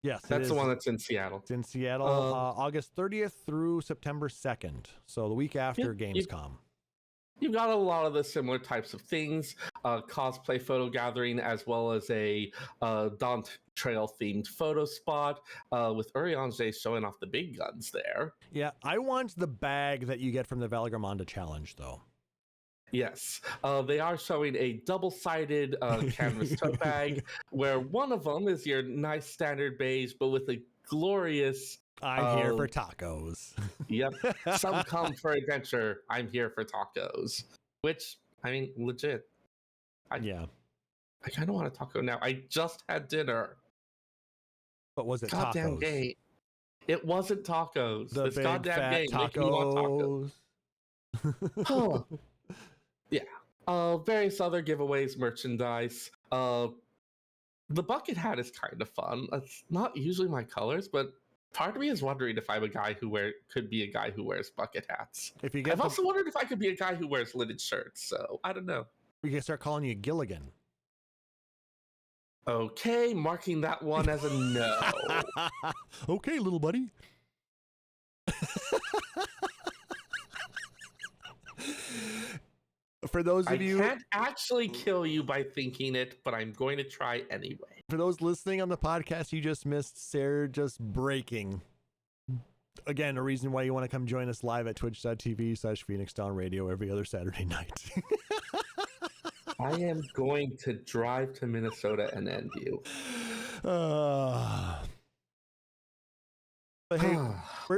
Yes, that's the one that's in Seattle. It's in Seattle, August 30th through September 2nd. So the week after Gamescom. You've got a lot of the similar types of things, cosplay photo gathering, as well as a Dawntrail themed photo spot with Urianger showing off the big guns there. Yeah, I want the bag that you get from the Valgramanda challenge, though. Yes, they are showing a double-sided canvas tote bag, where one of them is your nice standard beige, but with a glorious... I'm here for tacos. Yep, some come for adventure. I'm here for tacos. Which, I mean, legit. I kind of want a taco now. I just had dinner. But was it goddamn tacos? Game. It wasn't tacos. The this big goddamn fat game making me want tacos. Oh. Yeah. Various other giveaways, merchandise. The bucket hat is kind of fun. It's not usually my colors, but part of me is wondering if I'm a guy who could be a guy who wears bucket hats. I've also wondered if I could be a guy who wears linen shirts. So I don't know. We can start calling you Gilligan. Okay, marking that one as a no. Okay, little buddy. For those of you, I can't actually kill you by thinking it, but I'm going to try anyway. For those listening on the podcast, you just missed Seyrr just breaking. Again, a reason why you want to come join us live at twitch.tv/Phoenix Down Radio every other Saturday night. I am going to drive to Minnesota and end you. But hey,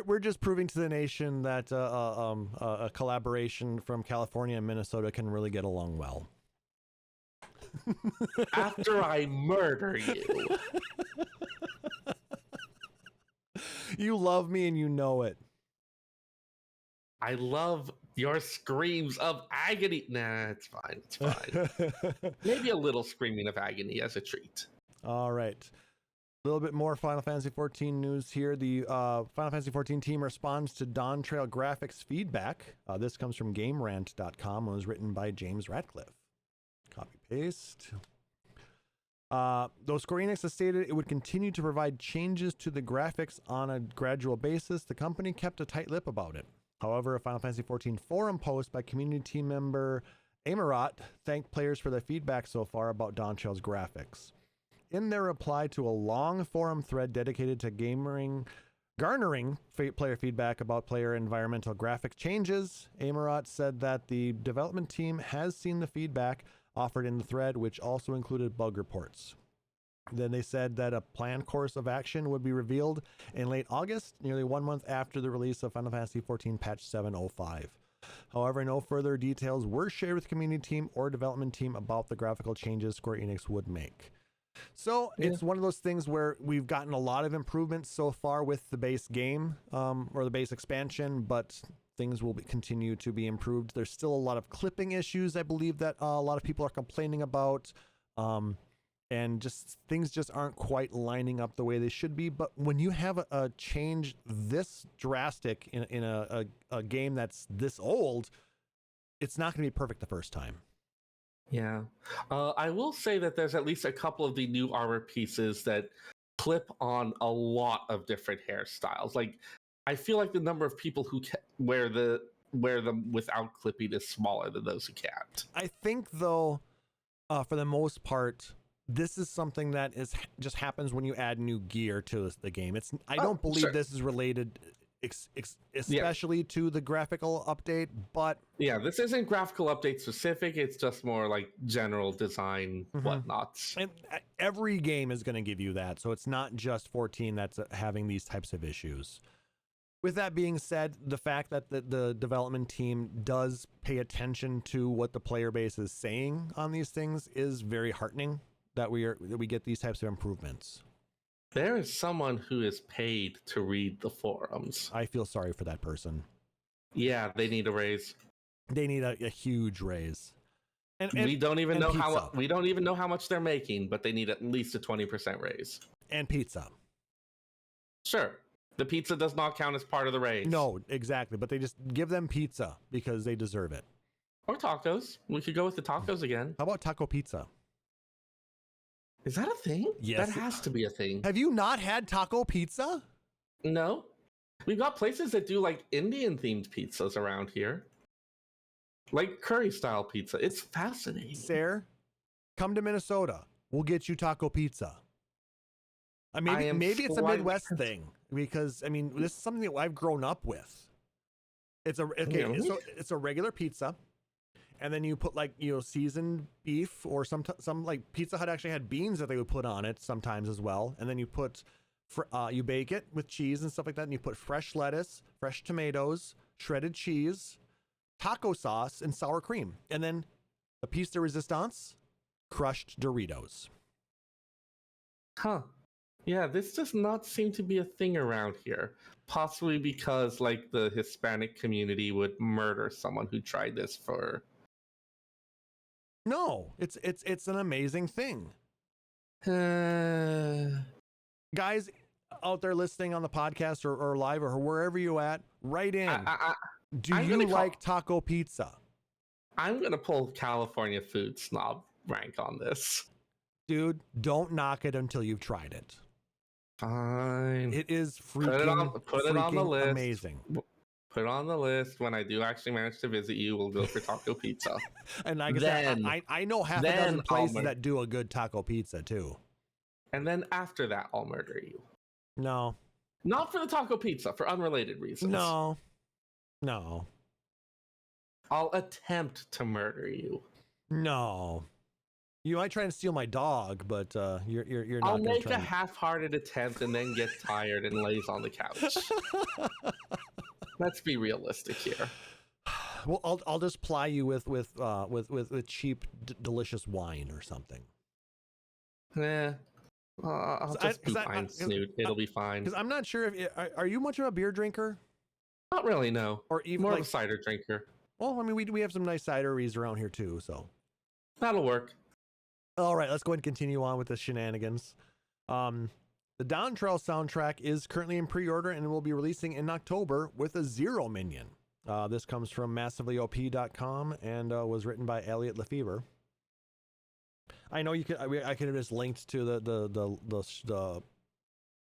we're just proving to the nation that a collaboration from California and Minnesota can really get along well. After I murder you. You love me and you know it. I love your screams of agony. Nah, it's fine. It's fine. Maybe a little screaming of agony as a treat. All right. A little bit more Final Fantasy XIV news here. The Final Fantasy XIV team responds to Dawntrail graphics feedback. This comes from GameRant.com and was written by James Ratcliffe. Copy paste. Though Square Enix has stated it would continue to provide changes to the graphics on a gradual basis, the company kept a tight lip about it. However, a Final Fantasy XIV forum post by community team member Amarat thanked players for their feedback so far about Dawntrail's graphics. In their reply to a long forum thread dedicated to garnering player feedback about player environmental graphic changes, Amarat said that the development team has seen the feedback offered in the thread, which also included bug reports. Then they said that a planned course of action would be revealed in late August, nearly 1 month after the release of Final Fantasy XIV Patch 7.05. However, no further details were shared with the community team or development team about the graphical changes Square Enix would make. So it's one of those things where we've gotten a lot of improvements so far with the base game or the base expansion, but things will continue to be improved. There's still a lot of clipping issues, I believe, that a lot of people are complaining about. and just things just aren't quite lining up the way they should be. But when you have a change this drastic in a game that's this old, it's not going to be perfect the first time. Yeah. I will say that there's at least a couple of the new armor pieces that clip on a lot of different hairstyles. Like, I feel like the number of people who wear them without clipping is smaller than those who can't. I think, though, for the most part, this is something that just happens when you add new gear to the game. I don't believe this is related especially to the graphical update, but yeah, this isn't graphical update specific. It's just more like general design whatnots. And every game is going to give you that, so it's not just 14 that's having these types of issues. With that being said, the fact that the development team does pay attention to what the player base is saying on these things is very heartening. That we get these types of improvements. There is someone who is paid to read the forums. I feel sorry for that person. Yeah, they need a raise. They need a huge raise. And we don't even know how much they're making, but they need at least a 20% raise. And pizza. Sure. The pizza does not count as part of the raise. No, exactly. But they just give them pizza because they deserve it. Or tacos. We could go with the tacos again. How about taco pizza? Is that a thing? Yes. That has to be a thing. Have you not had taco pizza? No. We've got places that do like Indian themed pizzas around here. Like curry style pizza. It's fascinating. Seyrr, come to Minnesota. We'll get you taco pizza. Maybe it's a Midwest thing, because I mean, this is something that I've grown up with. It's a regular pizza. And then you put seasoned beef, or some like Pizza Hut actually had beans that they would put on it sometimes as well. And then you you bake it with cheese and stuff like that. And you put fresh lettuce, fresh tomatoes, shredded cheese, taco sauce, and sour cream. And then a piece de resistance, crushed Doritos. Huh. Yeah, this does not seem to be a thing around here. Possibly because like the Hispanic community would murder someone who tried this for... No, it's an amazing thing. Guys out there listening on the podcast or live or wherever you at, write in. Do you like taco pizza? I'm going to pull California food snob rank on this. Dude, don't knock it until you've tried it. Fine. It is freaking put it on the list. Amazing. Put it on the list. When I do actually manage to visit you, we'll go for taco pizza. And like I know half a dozen places that do a good taco pizza too. And then after that, I'll murder you. No. Not for the taco pizza, for unrelated reasons. No. I'll attempt to murder you. No. You might try and steal my dog, but you're not. I'll make a half-hearted attempt and then get tired and lays on the couch. Let's be realistic here. Well, I'll just ply you with cheap, delicious wine or something. I'll just be fine, Snoot. It'll be fine. Because I'm not sure if are you much of a beer drinker? Not really, no. Or even more of a cider drinker. Well, I mean, we have some nice cideries around here too, so that'll work. All right, let's go ahead and continue on with the shenanigans. The Dawntrail soundtrack is currently in pre-order and will be releasing in October with a Zero minion. This comes from massivelyop.com and was written by Elliot Lefebvre. I know I could have just linked to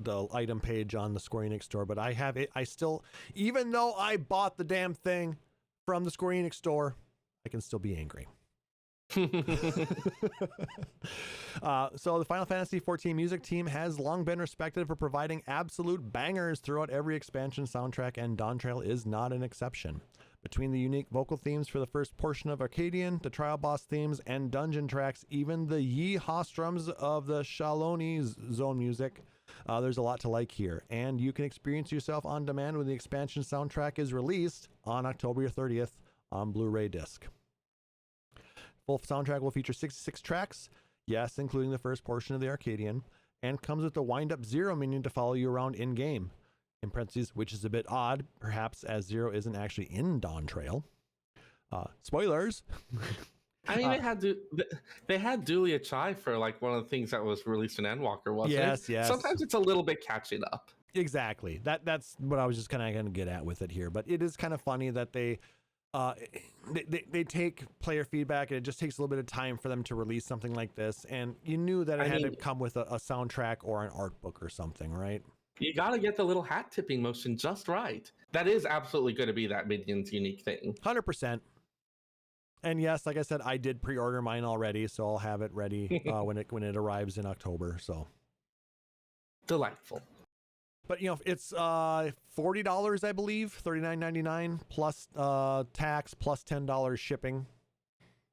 the item page on the Square Enix store, but I have it. I still, even though I bought the damn thing from the Square Enix store, I can still be angry. So the Final Fantasy XIV music team has long been respected for providing absolute bangers throughout every expansion soundtrack, and Dawntrail is not an exception. Between the unique vocal themes for the first portion of Arcadian, the trial boss themes, and dungeon tracks, even the yee-haw strums of the Shaloni zone music, there's a lot to like here, and you can experience yourself on demand when the expansion soundtrack is released on October 30th on Blu-ray disc. Full soundtrack will feature 66 tracks, yes, including the first portion of the Arcadian, and comes with the wind-up Zero minion to follow you around in-game. In parentheses, which is a bit odd, perhaps, as Zero isn't actually in Dawntrail. Spoilers! I mean, they had Julia Chai for like one of the things that was released in Endwalker, wasn't it? Yes. Sometimes it's a little bit catching up. Exactly. That's what I was just kind of going to get at with it here. But it is kind of funny that they take player feedback, and it just takes a little bit of time for them to release something like this. And you knew that it had to come with a soundtrack or an art book or something, right? You got to get the little hat tipping motion just right. That is absolutely going to be that Minions unique thing. 100%. And yes, like I said, I did pre-order mine already, so I'll have it ready when it arrives in October. So delightful. But it's $40, I believe, $39.99 plus tax plus $10 shipping.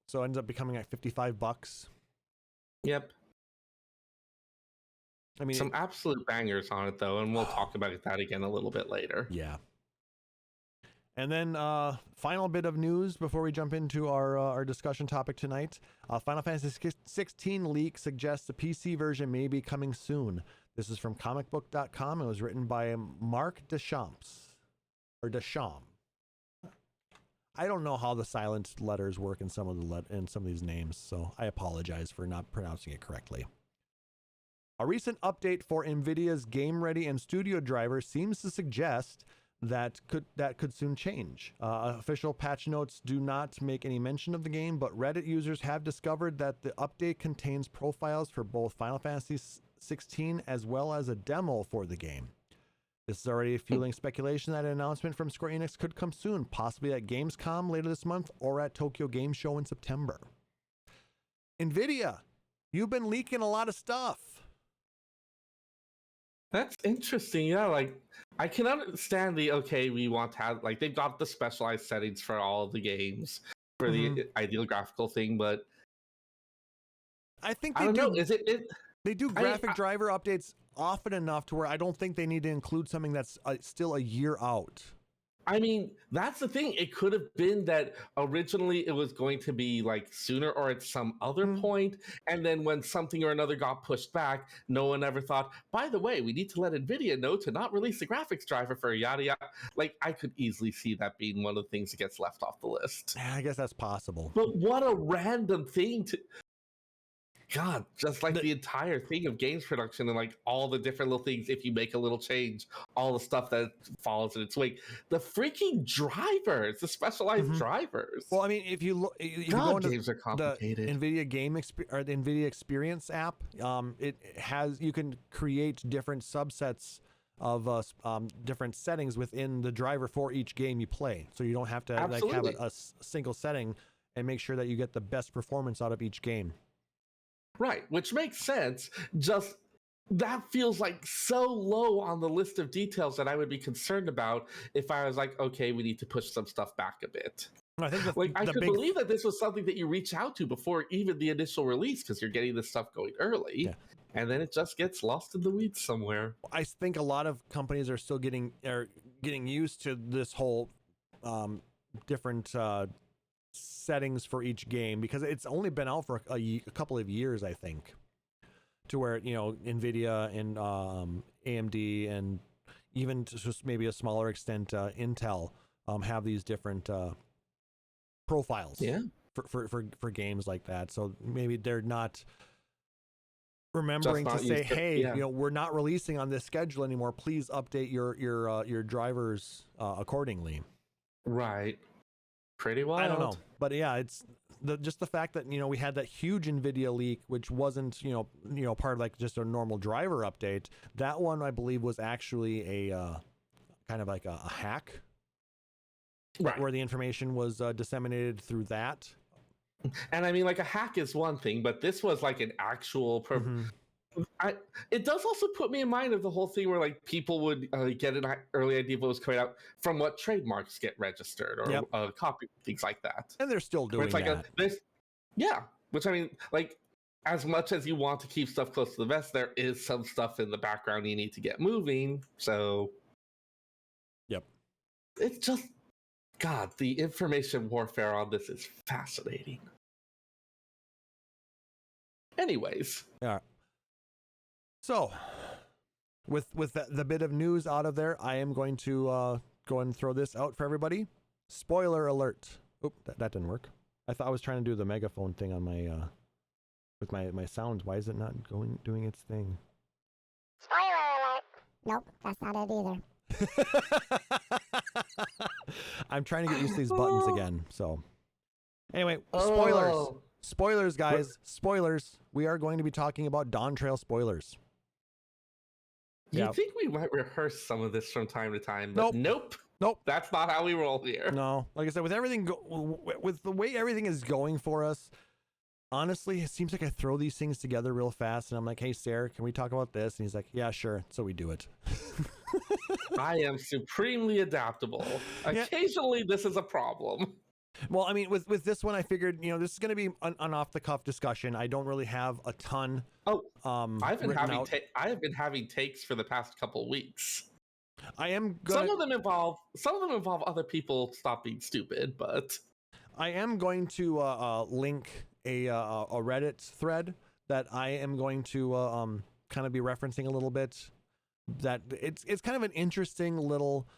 So it ends up becoming like $55. Yep. I mean, some absolute bangers on it though, and we'll talk about that again a little bit later. Yeah. And then final bit of news before we jump into our discussion topic tonight. Final Fantasy 16 leak suggests the PC version may be coming soon. This is from comicbook.com. It was written by Mark Deschamps. Or Deschamps. I don't know how the silent letters work in some of these names, so I apologize for not pronouncing it correctly. A recent update for NVIDIA's Game Ready and Studio driver seems to suggest that could soon change. Official patch notes do not make any mention of the game, but Reddit users have discovered that the update contains profiles for both Final Fantasy 16 as well as a demo for the game. This is already fueling speculation that an announcement from Square Enix could come soon, possibly at Gamescom later this month or at Tokyo Game Show in September. NVIDIA, you've been leaking a lot of stuff. That's interesting. Yeah, like I can understand we want to have, like, they've got the specialized settings for all of the games for the ideal graphical thing, but I think I don't know. They do graphic driver updates often enough to where I don't think they need to include something that's still a year out. I mean, that's the thing. It could have been that originally it was going to be like sooner or at some other point. And then when something or another got pushed back, no one ever thought, by the way, we need to let NVIDIA know to not release the graphics driver for yada yada. Like, I could easily see that being one of the things that gets left off the list. Yeah, I guess that's possible. But what a random thing to... God, just like the entire thing of games production and like all the different little things, if you make a little change, all the stuff that follows in its wake. The freaking drivers, the specialized drivers. Well, I mean, if you look, games are complicated. The NVIDIA or the NVIDIA Experience app, you can create different subsets of different settings within the driver for each game you play. So you don't have to like have a single setting and make sure that you get the best performance out of each game. Right, which makes sense. Just that feels like so low on the list of details that I would be concerned about if I was like, okay, we need to push some stuff back a bit. I think I could believe that this was something that you reach out to before even the initial release because you're getting this stuff going early, and then it just gets lost in the weeds somewhere. I think a lot of companies are still getting used to this whole different settings for each game because it's only been out for a couple of years, I think, to where NVIDIA and AMD and even to just maybe a smaller extent Intel have these different profiles for games like that. So maybe they're not remembering to say, hey, we're not releasing on this schedule anymore, please update your drivers accordingly. Right. Pretty wild. I don't know, but yeah, it's just the fact that we had that huge NVIDIA leak, which wasn't part of like just a normal driver update. That one, I believe, was actually a kind of like a hack, right, where the information was disseminated through that. And I mean, like, a hack is one thing, but this was like an actual. It does also put me in mind of the whole thing where like people would get an early idea of what was coming out from what trademarks get registered or copy, things like that. And they're still doing that. Which I mean, like, as much as you want to keep stuff close to the vest, there is some stuff in the background you need to get moving. So, it's just, God, the information warfare on this is fascinating. Anyways. Yeah. So, with the bit of news out of there, I am going to go and throw this out for everybody. Spoiler alert. Oop, that didn't work. I thought I was trying to do the megaphone thing on my with my sounds. Why is it not doing its thing? Nope, that's not it either. I'm trying to get used to these buttons again. So, anyway, spoilers. Oh. Spoilers, guys. Spoilers. We are going to be talking about Dawntrail spoilers. You think we might rehearse some of this from time to time, Nope. but nope. Nope. That's not how we roll here. No, like I said, with everything, with the way everything is going for us, honestly, it seems like I throw these things together real fast, and I'm like, "Hey, Seyrr, can we talk about this?" And he's like, "Yeah, sure." So we do it. I am supremely adaptable. Occasionally, this is a problem. Well, I mean, with this one, I figured, this is going to be an off the cuff discussion. I don't really have a ton. I've been having takes for the past couple weeks. I am gonna, some of them involve other people stop being stupid, but I am going to link a Reddit thread that I am going to kind of be referencing a little bit. That it's kind of an interesting little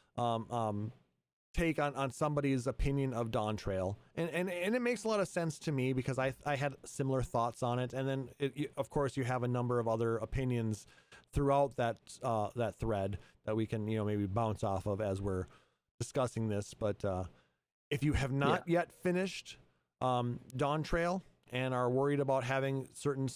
take on somebody's opinion of Dawntrail, and it makes a lot of sense to me because I had similar thoughts on it, and then of course you have a number of other opinions throughout that thread that we can maybe bounce off of as we're discussing this. But if you have not yet finished Dawntrail and are worried about having certain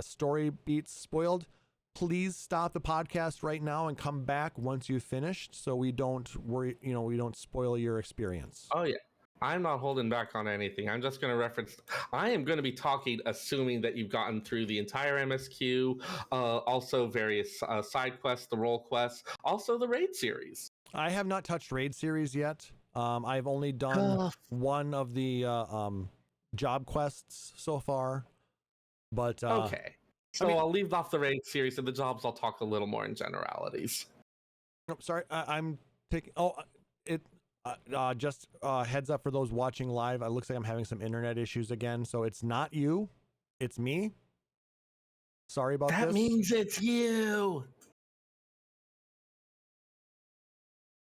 story beats spoiled, please stop the podcast right now and come back once you've finished, so we don't worry, we don't spoil your experience. Oh yeah, I'm not holding back on anything. I'm just going to reference. I am going to be talking, assuming that you've gotten through the entire MSQ, also various side quests, the role quests, also the raid series. I have not touched raid series yet. I've only done one of the job quests so far, but okay. So I'll leave off the raid series and the jobs. I'll talk a little more in generalities. Sorry, I'm taking. Just heads up for those watching live. It looks like I'm having some internet issues again. So it's not you, it's me. Sorry about this. That means it's you.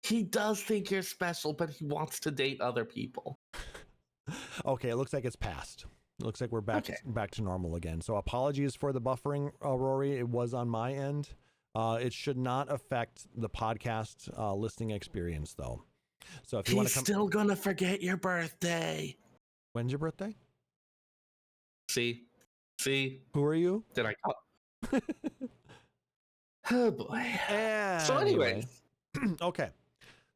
He does think you're special, but he wants to date other people. Okay, it looks like it's passed. It looks like we're back to normal again. So apologies for the buffering, Rory. It was on my end. It should not affect the podcast listening experience, though. So if you want to come, still gonna forget your birthday. When's your birthday? See, who are you? Did I? Oh boy. So anyway, okay.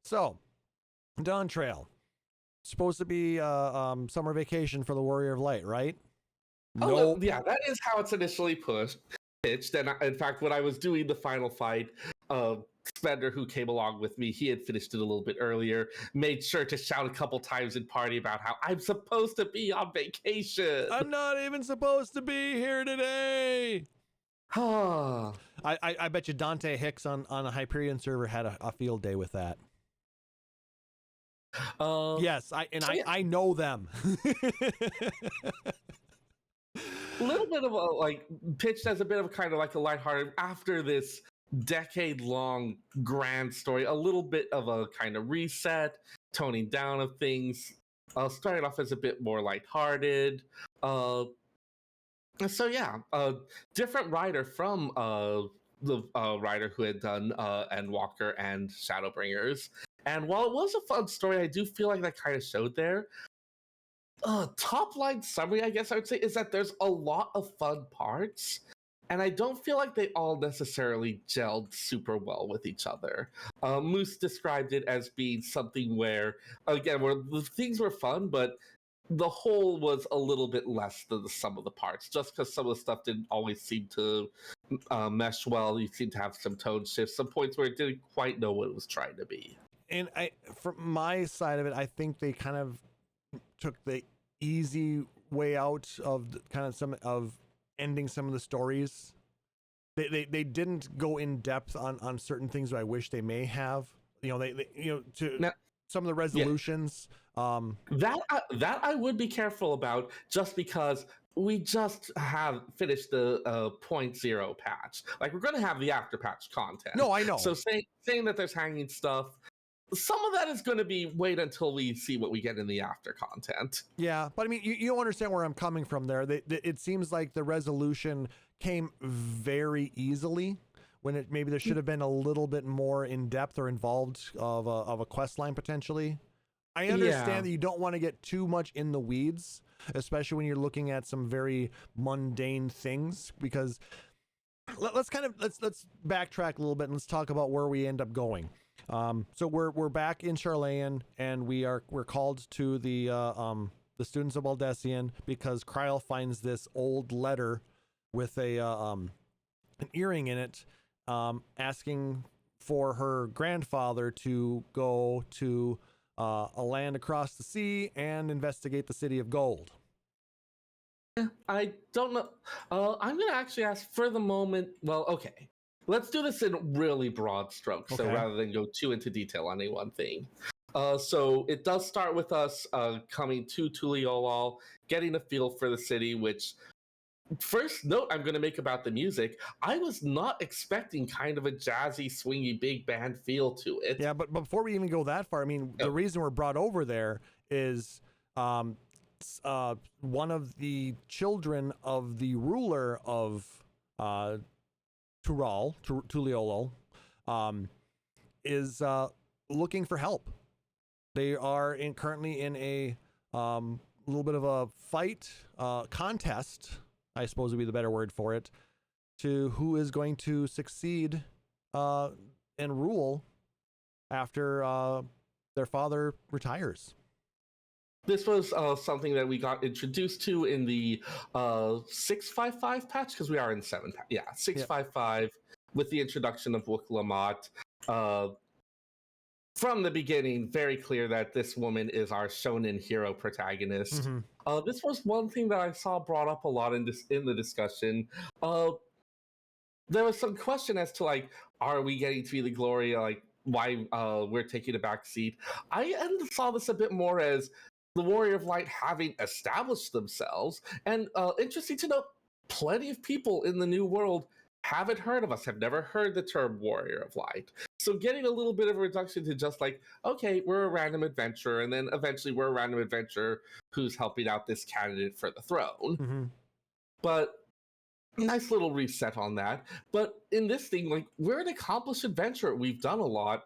So Dawntrail. Supposed to be summer vacation for the Warrior of Light, right? No. Yeah, that is how it's initially pitched. And in fact, when I was doing the final fight, Spender, who came along with me, he had finished it a little bit earlier, made sure to shout a couple times in party about how I'm supposed to be on vacation. I'm not even supposed to be here today. I bet you Dante Hicks on a Hyperion server had a field day with that. Yes, I know them. A little bit of a pitched as a bit of kind of like a lighthearted after this decade-long grand story, a little bit of a kind of reset, toning down of things, starting off as a bit more lighthearted. So yeah, different writer from the writer who had done Endwalker and Shadowbringers. And while it was a fun story, I do feel like that kind of showed there. Top line summary, I guess I would say, is that there's a lot of fun parts, and I don't feel like they all necessarily gelled super well with each other. Moose described it as being something where the things were fun, but the whole was a little bit less than the sum of the parts, just because some of the stuff didn't always seem to mesh well. You seem to have some tone shifts, some points where it didn't quite know what it was trying to be. And from my side of it, I think they kind of took the easy way out of some of ending some of the stories. They didn't go in depth on certain things that I wish they may have. Some of the resolutions. That I would be careful about, just because we just have finished the 0.0 patch. Like, we're going to have the after patch content. No, I know. So saying that there's hanging stuff, some of that is going to be wait until we see what we get in the after content. Yeah, but I mean, you don't understand where I'm coming from there. It seems like the resolution came very easily when maybe there should have been a little bit more in depth or involved of a quest line potentially. I understand that you don't want to get too much in the weeds, especially when you're looking at some very mundane things, because let's backtrack a little bit and let's talk about where we end up going. So we're back in Charlayan, and we're called to the students of Baldessian because Kryl finds this old letter with an earring in it, asking for her grandfather to go to a land across the sea and investigate the city of gold. I don't know. I'm going to actually ask for the moment. Well, okay. Let's do this in really broad strokes, so rather than go too into detail on any one thing. So it does start with us coming to Tuliolal, getting a feel for the city, which, first note I'm going to make about the music, I was not expecting kind of a jazzy, swingy, big band feel to it. Yeah, but before we even go that far, I mean, the reason we're brought over there is one of the children of the ruler of Tuliolal, is looking for help. They are currently in a little bit of a fight, contest, I suppose would be the better word for it, to who is going to succeed and rule after their father retires. This was something that we got introduced to in the 655 patch, because we are in 7 patch. Yeah, 655 with the introduction of Wook Lamont. From the beginning, very clear that this woman is our shonen hero protagonist. Mm-hmm. This was one thing that I saw brought up a lot in the discussion. There was some question as to, like, are we getting to be the Gloria, like, why we're taking a back seat. I saw this a bit more as the Warrior of Light having established themselves. And interesting to note, plenty of people in the New World haven't heard of us, have never heard the term Warrior of Light. So getting a little bit of a reduction to just like, okay, we're a random adventurer, and then eventually we're a random adventurer who's helping out this candidate for the throne. Mm-hmm. But nice little reset on that. But in this thing, like, we're an accomplished adventurer. We've done a lot.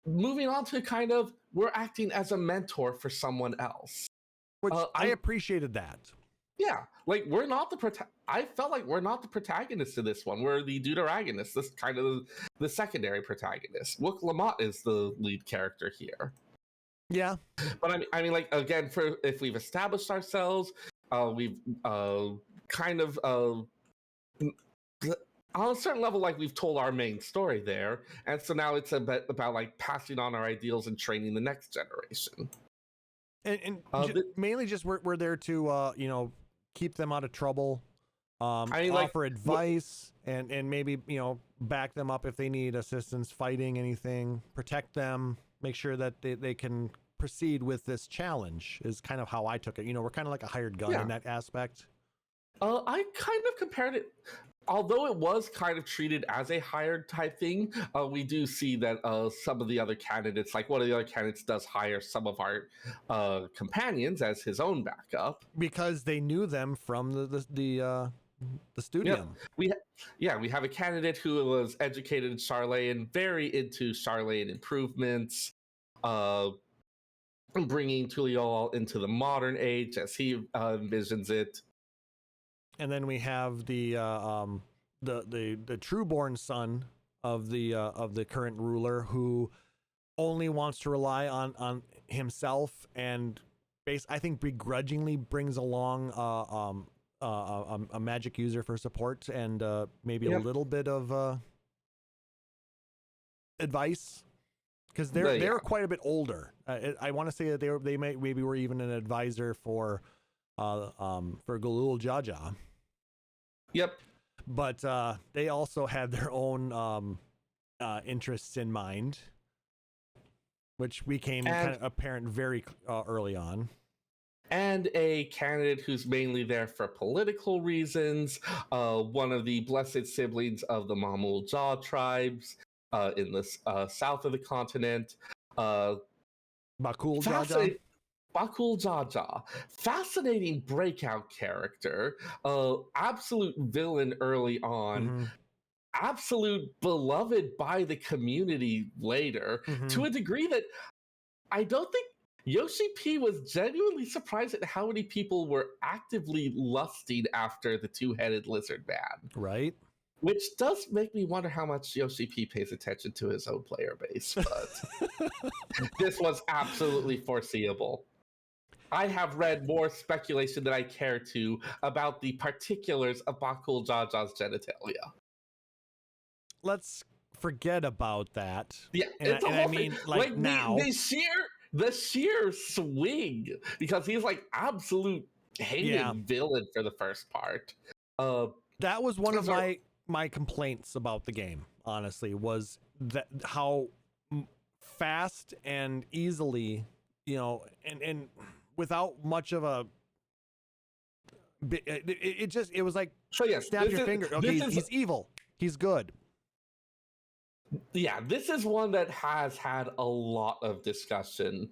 Moving on to kind of, we're acting as a mentor for someone else. Which I appreciated that. Yeah, like, we're not I felt like we're not the protagonist of this one. We're the deuteragonist, this kind of the secondary protagonist. Wook Lamont is the lead character here. Yeah. But I mean, like, again, for if we've established ourselves, we've kind of on a certain level, like, we've told our main story there, and so now it's a bit about like passing on our ideals and training the next generation. And mainly just we're there to keep them out of trouble, offer advice, and maybe back them up if they need assistance fighting anything, protect them, make sure that they can proceed with this challenge is kind of how I took it. We're kind of like a hired gun in that aspect. I kind of compared it, although it was kind of treated as a hired type thing, we do see that some of the other candidates, like one of the other candidates does hire some of our companions as his own backup. Because they knew them from the studio. Yeah, we have a candidate who was educated in Charlayan, very into Charlayan improvements, bringing Tuliolal into the modern age as he envisions it. And then we have the trueborn son of the current ruler, who only wants to rely on himself, and I think begrudgingly brings along a magic user for support and maybe a little bit of advice, because they're quite a bit older. I want to say that they maybe were even an advisor for Galul Jaja. Yep. But they also had their own interests in mind, which became kind of apparent very early on. And a candidate who's mainly there for political reasons, one of the blessed siblings of the Mamul Jaw tribes in the south of the continent, Bakul Jaja. Bakul Jaja, fascinating breakout character, absolute villain early on, absolute beloved by the community later, to a degree that I don't think Yoshi P was genuinely surprised at how many people were actively lusting after the two-headed lizard man. Right. Which does make me wonder how much Yoshi P pays attention to his own player base, but this was absolutely foreseeable. I have read more speculation than I care to about the particulars of Bakul Jaja's genitalia. Let's forget about that. Yeah, and I mean, like now, the sheer swing, because he's like absolute hated villain for the first part. That was one of my complaints about the game. Honestly, was that how fast and easily, and without much of a, it was like, so yes, snap your finger. Okay, he's evil. He's good. Yeah, this is one that has had a lot of discussion,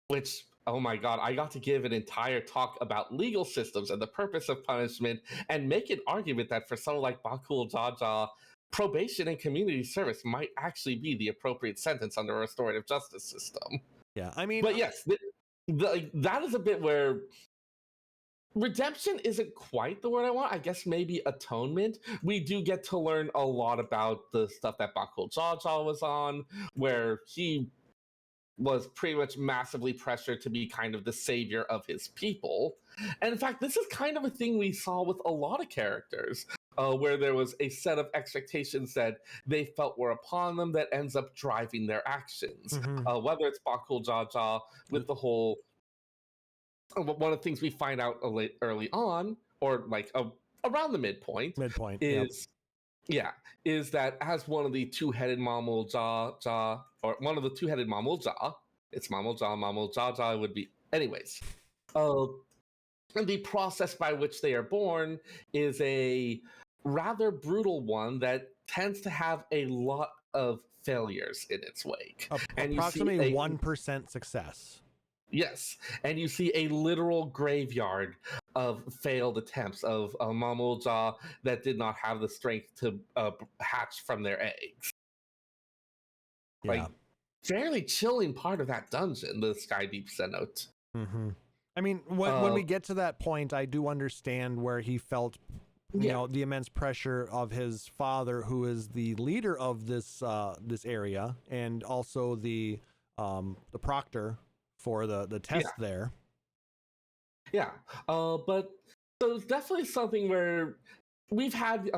which, oh my god, I got to give an entire talk about legal systems and the purpose of punishment and make an argument that for someone like Bakul Jaja, probation and community service might actually be the appropriate sentence under a restorative justice system. Yeah, I mean... But yes, that is a bit where... redemption isn't quite the word I want. I guess maybe atonement. We do get to learn a lot about the stuff that Bakul Jaja was on, where he was pretty much massively pressured to be kind of the savior of his people. And in fact, this is kind of a thing we saw with a lot of characters, where there was a set of expectations that they felt were upon them that ends up driving their actions. Whether it's Bakul Jaja with the whole... one of the things we find out early on, or like around the midpoint is that as one of the two-headed Mamul Jaja, or one of the two-headed Mamul Jaja, it's Mamul Jaja would be, anyways. And the process by which they are born is a rather brutal one that tends to have a lot of failures in its wake. Approximately 1% success. Yes, and you see a literal graveyard of failed attempts of Mamul Jaja that did not have the strength to hatch from their eggs. Yeah. Like, fairly chilling part of that dungeon, the Sky Deep Cenote. I mean, when we get to that point, I do understand where he felt, you know, the immense pressure of his father, who is the leader of this this area, and also the proctor for the test there. Yeah, but so it's definitely something where we've had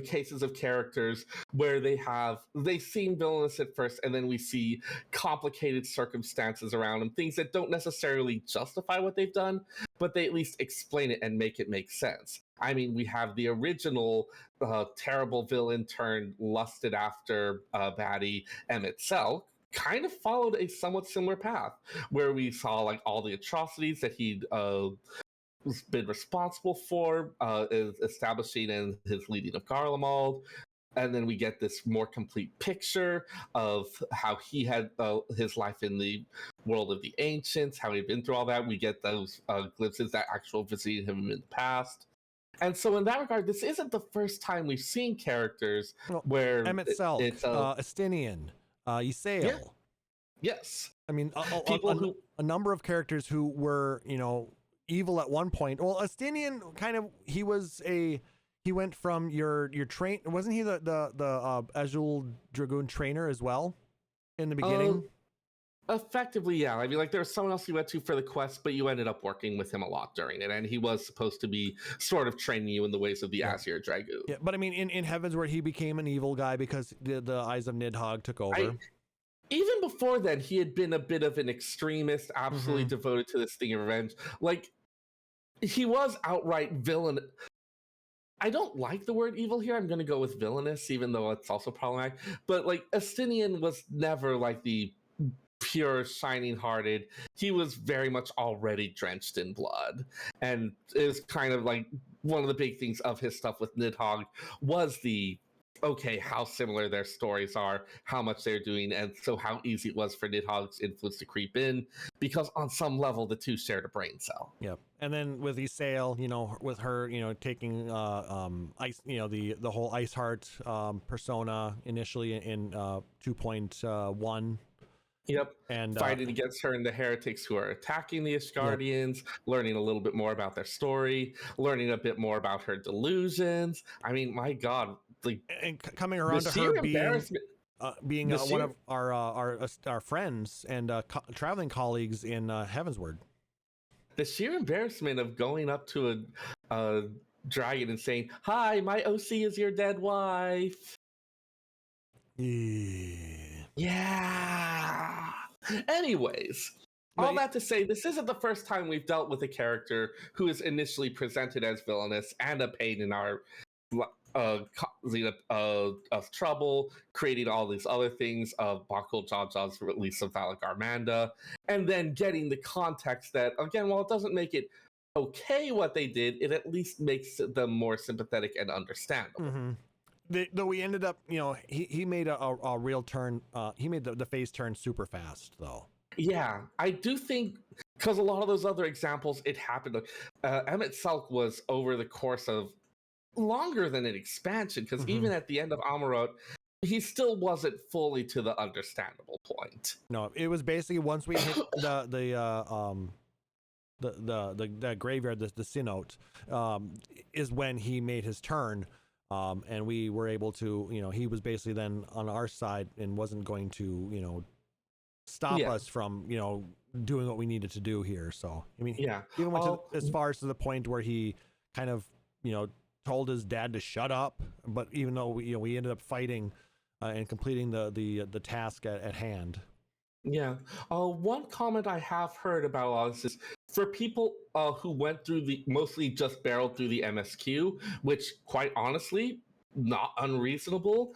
cases of characters where they seem villainous at first, and then we see complicated circumstances around them, things that don't necessarily justify what they've done, but they at least explain it and make it make sense. I mean, we have the original terrible villain turned lusted after baddie Emmett Selk, kind of followed a somewhat similar path, where we saw like all the atrocities that he'd been responsible for, establishing in his leading of Garlemald. And then we get this more complete picture of how he had his life in the world of the ancients, how he'd been through all that. We get those glimpses that actually visited him in the past. And so in that regard, this isn't the first time we've seen characters where Emmett Selk, Estinian, Ysael. Yeah. Yes. I mean, a number of characters who were, you know, evil at one point. Well, Estinian kind of, he went from your train, wasn't he the Azul Dragoon trainer as well in the beginning? Effectively, yeah. I mean, like, there was someone else you went to for the quest, but you ended up working with him a lot during it, and he was supposed to be sort of training you in the ways of the Azure Dragoon. Yeah, but I mean, in Heavens, where he became an evil guy because the Eyes of Nidhogg took over. Even before then, he had been a bit of an extremist, absolutely devoted to this thing of revenge. Like, he was outright villain. I don't like the word evil here. I'm going to go with villainous, even though it's also problematic. But, like, Estinian was never, like, the pure, shining-hearted. He was very much already drenched in blood. And it was kind of, like, one of the big things of his stuff with Nidhogg was the okay, how similar their stories are, how much they're doing, and so how easy it was for Nidhogg's influence to creep in, because on some level the two shared a brain cell. Yep. And then with Isail, with her, taking ice, the whole Ice Heart persona initially in 2.1. Yep. And fighting against her and the heretics who are attacking the Asgardians, learning a little bit more about their story, learning a bit more about her delusions. I mean, my God, coming around to her being the one of our friends and traveling colleagues in Heavensward. The sheer embarrassment of going up to a dragon and saying, "Hi, my OC is your dead wife." Yeah. Anyways, all that to say, this isn't the first time we've dealt with a character who is initially presented as villainous and a pain in our causing of trouble, creating all these other things of Bakul Jaja's release of Valak Armanda, and then getting the context that, again, while it doesn't make it okay what they did, it at least makes them more sympathetic and understandable. Mm-hmm. Though we ended up, he made a real turn. He made the face turn super fast, though. Yeah, I do think, because a lot of those other examples, it happened. Emmett Selk was over the course of longer than an expansion, because even at the end of Amarot, he still wasn't fully to the understandable point. No, it was basically once we hit the graveyard, the Sinnoh, is when he made his turn. And we were able to, he was basically then on our side and wasn't going to, stop us from, doing what we needed to do here. So, I mean, even went as far as to the point where he kind of, told his dad to shut up. But even though we ended up fighting and completing the task at hand. Yeah. One comment I have heard about all this is for people who went through mostly just barreled through the MSQ, which quite honestly, not unreasonable.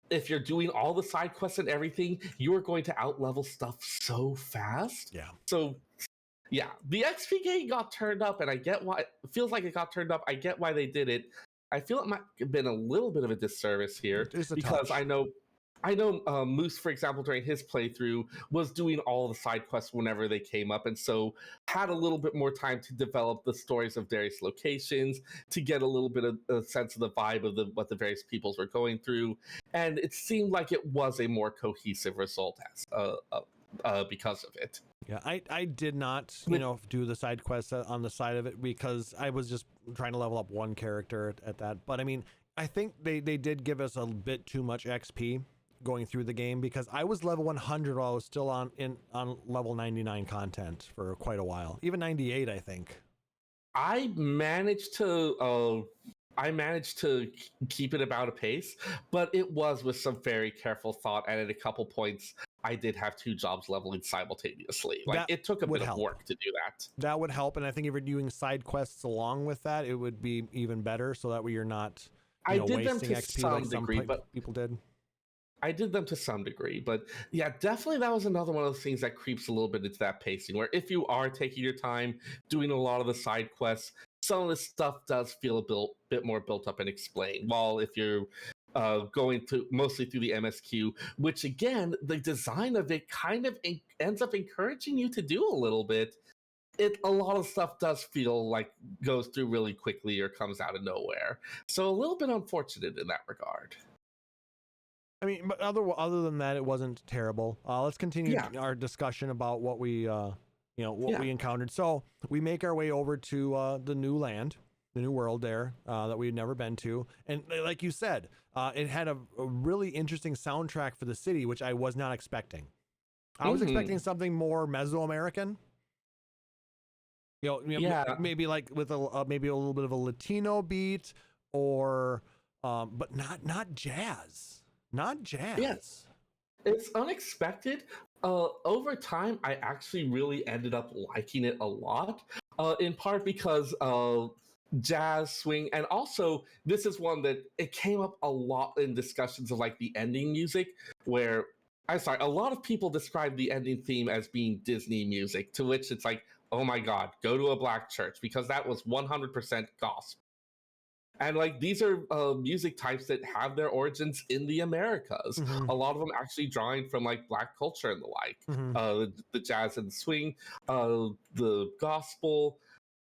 If you're doing all the side quests and everything, you are going to outlevel stuff so fast. Yeah. So, yeah, the XP gain got turned up, and I get why. It feels like it got turned up. I get why they did it. I feel it might have been a little bit of a disservice here because I know Moose, for example, during his playthrough was doing all the side quests whenever they came up, and so had a little bit more time to develop the stories of various locations, to get a little bit of a sense of the vibe of what the various peoples were going through, and it seemed like it was a more cohesive result because of it. Yeah, I did not, do the side quests on the side of it because I was just trying to level up one character at that. But I mean, I think they did give us a bit too much XP going through the game because I was level 100 while I was still on level 99 content for quite a while, even 98, I think. I managed to keep it about a pace, but it was with some very careful thought, and at a couple points I did have two jobs leveling simultaneously. It took a bit of work to do that. That would help, and I think if you're doing side quests along with that, it would be even better, so that way you're not wasting XP like some people did. I did them to some degree, but yeah, definitely that was another one of those things that creeps a little bit into that pacing, where if you are taking your time doing a lot of the side quests, some of this stuff does feel a bit more built up and explained. While if you're going mostly through the MSQ, which again, the design of it kind of ends up encouraging you to do a little bit, a lot of stuff does feel like goes through really quickly or comes out of nowhere. So a little bit unfortunate in that regard. I mean, but other than that, it wasn't terrible. Let's continue our discussion about what we we encountered. So we make our way over to the new land, the new world there that we've never been to, and like you said, it had a really interesting soundtrack for the city, which I was not expecting. I was expecting something more Mesoamerican. Maybe like with maybe a little bit of a Latino beat, or but not jazz. Not jazz. Yes. It's unexpected. Over time, I actually really ended up liking it a lot, in part because jazz, swing, and also this is one that it came up a lot in discussions of like the ending music, where a lot of people describe the ending theme as being Disney music, to which it's like, oh my God, go to a black church, because that was 100% gospel. And like these are music types that have their origins in the Americas. Mhm. A lot of them actually drawing from like Black culture and the like, Mhm. the jazz and the swing, the gospel.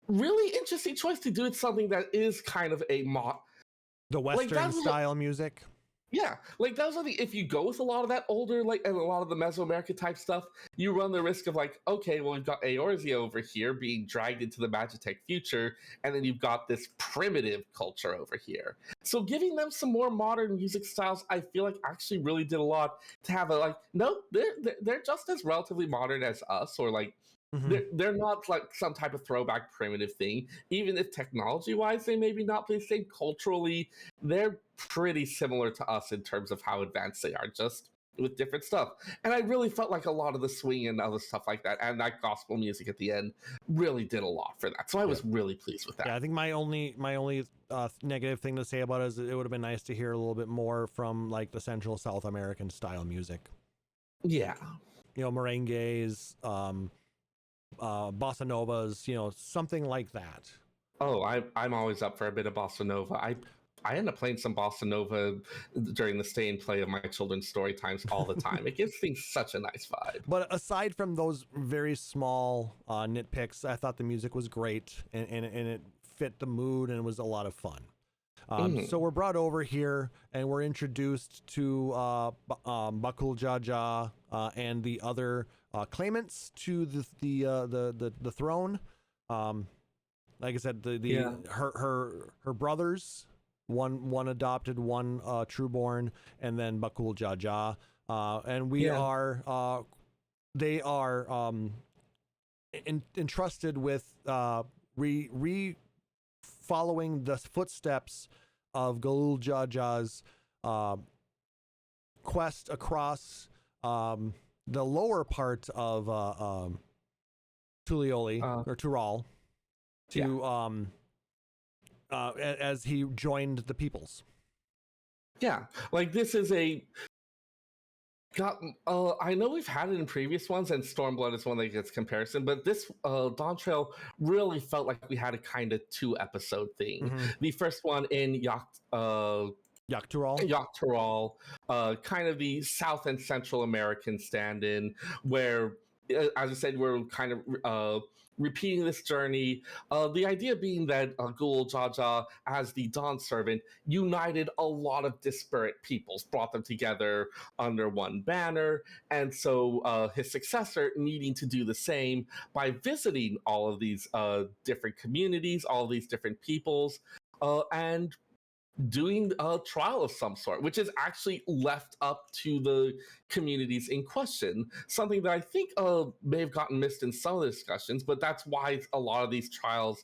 Really interesting choice to do it something that is kind of a The like Western that's style music. yeah, like that was something. If you go with a lot of that older, like, and a lot of the Mesoamerican type stuff, you run the risk of like, okay, well, we've got Eorzea over here being dragged into the Magitech future, and then you've got this primitive culture over here. So giving them some more modern music styles, I feel like actually really did a lot to have a like, no, they're just as relatively modern as us, or like Mhm. they're not like some type of throwback primitive thing. Even if technology wise they maybe not be the same, culturally they're pretty similar to us in terms of how advanced they are, just with different stuff. And I really felt like a lot of the swing and other stuff like that, and that gospel music at the end, really did a lot for that. So I was really pleased with that. Yeah, I think my only negative thing to say about it is it would have been nice to hear a little bit more from like the Central South American style music. Yeah. You know, merengues, bossa novas, you know, something like that. Oh, I'm always up for a bit of bossa nova. I end up playing some bossa nova during the stay and play of my children's story times all the time. It gives things such a nice vibe. But aside from those very small nitpicks, I thought the music was great and it fit the mood and it was a lot of fun. So we're brought over here and we're introduced to Bakul Jaja and the other claimants to the throne. Like I said, her brothers, one adopted, one trueborn, and then Bakul Jaja. And they are entrusted with following the footsteps of Galul Jaja's quest across the lower part of Tulioli or Tural to as he joined the peoples. Yeah, like this is a I know we've had it in previous ones, and Stormblood is one that gets comparison, but this Dawntrail really felt like we had a kind of 2-episode thing. The first one in Yaktural, kind of the South and Central American stand-in, where, as I said, we're kind of repeating this journey. The idea being that Ghoul Jaja, as the Dawn Servant, united a lot of disparate peoples, brought them together under one banner, and so his successor needing to do the same by visiting all of these different communities, all of these different peoples, and doing a trial of some sort, which is actually left up to the communities in question. Something that I think may have gotten missed in some of the discussions, but that's why a lot of these trials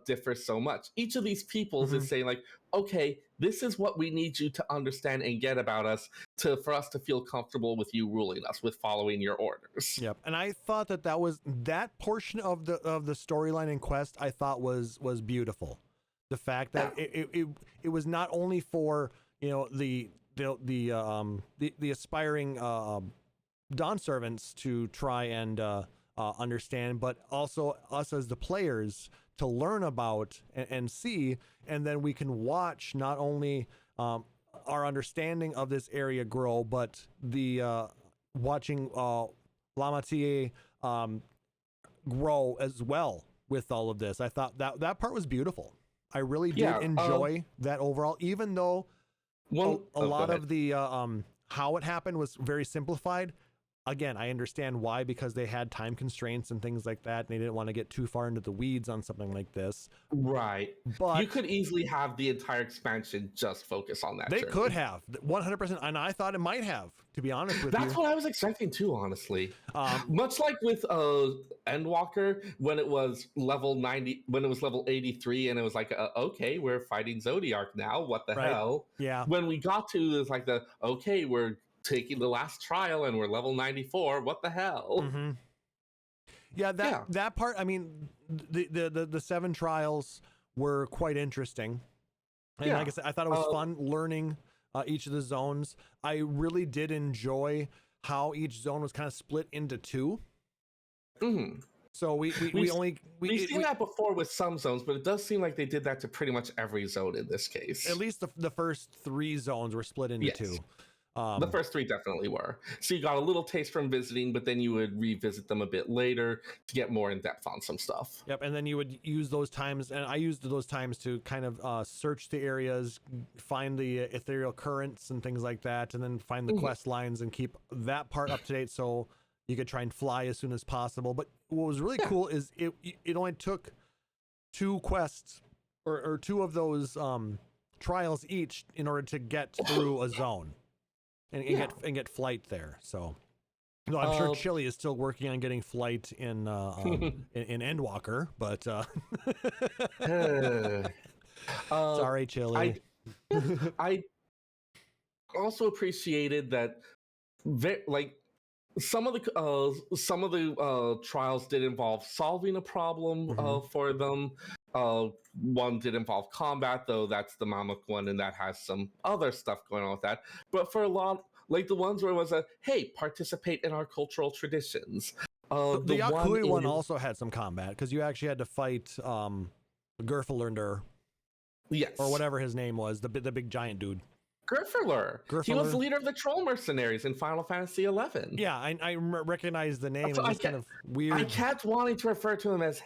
differ so much. Each of these peoples is saying like, okay, this is what we need you to understand and get about us for us to feel comfortable with you ruling us, with following your orders. Yep. And I thought that portion of the storyline and quest I thought was beautiful. The fact that it was not only for, you know, the aspiring Dawn servants to try and understand, but also us as the players to learn about and see, and then we can watch not only our understanding of this area grow, but the watching Lamatie grow as well with all of this. I thought that part was beautiful. I really did enjoy that overall, even though a lot of the how it happened was very simplified. Again, I understand why, because they had time constraints and things like that, and they didn't want to get too far into the weeds on something like this. Right. But you could easily have the entire expansion just focus on that. They journey. could have 100%, and I thought it might have, to be honest with you. That's what I was expecting too, honestly. Much like with Endwalker, when it was level 90, when it was level 83, and it was like, okay, we're fighting Zodiark now. What the hell? Yeah. When we got to it's like okay, we're taking the last trial and we're level 94. What the hell? Yeah, that part. I mean, the 7 trials were quite interesting, and like I said, I thought it was fun learning each of the zones. I really did enjoy how each zone was kind of split into 2. So we we've seen that before with some zones, but it does seem like they did that to pretty much every zone in this case. At least the first 3 zones were split into 2. The first 3 definitely were. So you got a little taste from visiting, but then you would revisit them a bit later to get more in depth on some stuff. Yep, and then you would use those times, and I used those times to kind of search the areas, find the ethereal currents and things like that, and then find the quest lines and keep that part up to date so you could try and fly as soon as possible. But what was really cool is it only took 2 quests or 2 of those trials each in order to get through a zone. And get flight there. So, no, I'm sure Chili is still working on getting flight in Endwalker, but sorry, Chili. I also appreciated that, some of the trials did involve solving a problem for them. One did involve combat, though that's the Mammoth one, and that has some other stuff going on with that. But for a lot, like the ones where it was hey, participate in our cultural traditions. The Yakui one also had some combat, because you actually had to fight Gerfelander. Yes. Or whatever his name was, the big giant dude. Gerfelander. He was the leader of the troll mercenaries in Final Fantasy XI. Yeah, I recognize the name. So it's kind of weird. I kept wanting to refer to him as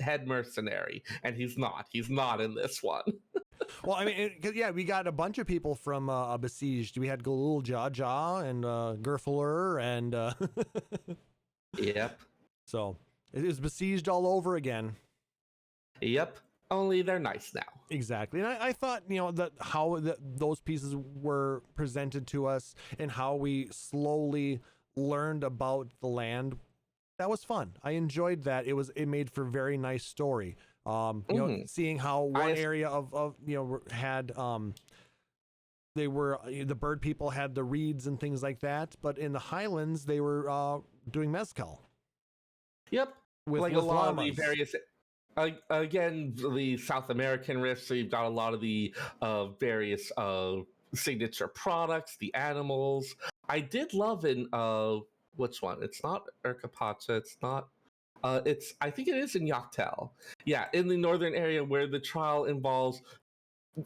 head mercenary, and he's not. He's not in this one. Well, I mean, we got a bunch of people from Besieged. We had Galul Jaja and Gerfelander and... Yep. So, it is Besieged all over again. Yep. Only they're nice now. Exactly. And I thought, that how those pieces were presented to us and how we slowly learned about the land, that was fun. I enjoyed that. It made for very nice story. Seeing how one area of had they were the bird people had the reeds and things like that, but in the highlands they were doing mezcal. Yep. With a lot of the various again, the South American rifts, so you've got a lot of the various signature products, the animals. I did love in which one? It's not Urkapacha. It's not. I think it is in Yaktel. Yeah, in the northern area where the trial involves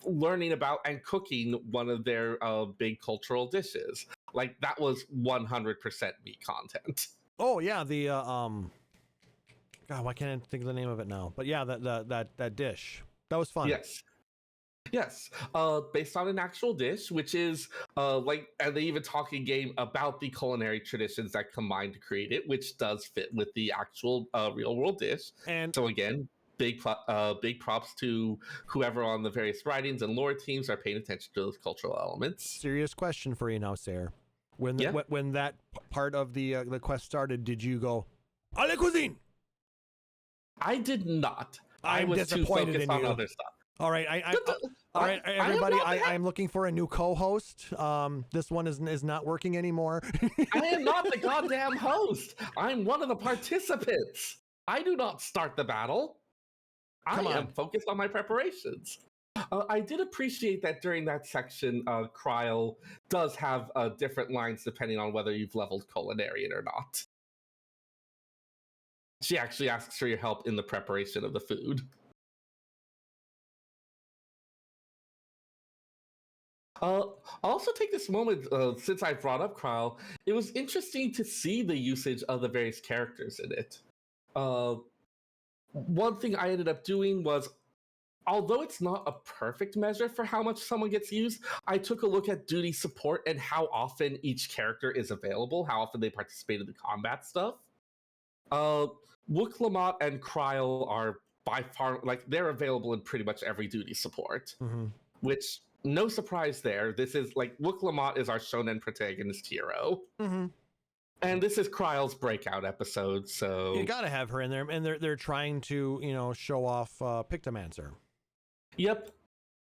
learning about and cooking one of their big cultural dishes. Like that was 100% me content. Oh yeah, the God, why can't I think of the name of it now? But yeah, that dish. That was fun. Yes. Based on an actual dish, which is and they even talk in game about the culinary traditions that combine to create it, which does fit with the actual real world dish. And so again, big props to whoever on the various writings and lore teams are paying attention to those cultural elements. Serious question for you now, Seyrr. When that part of the quest started, did you go, "A la cuisine"? I did not. I was disappointed too focused in on you. other stuff. All right, all right, everybody. I'm looking for a new co-host. This one is not working anymore. I am not the goddamn host. I'm one of the participants. I do not start the battle. I am focused on my preparations. I did appreciate that during that section, Kryl does have different lines depending on whether you've leveled Culinarian or not. She actually asks for your help in the preparation of the food. I'll also take this moment, since I brought up Kryl, it was interesting to see the usage of the various characters in it. One thing I ended up doing was, although it's not a perfect measure for how much someone gets used, I took a look at duty support and how often each character is available, how often they participate in the combat stuff. Wook-Lamont and Kryl are by far, they're available in pretty much every duty support, which, no surprise there. This is, Wook-Lamont is our shonen protagonist hero. And this is Kryl's breakout episode, so... You gotta have her in there, and they're trying to, show off Pictomancer. Yep.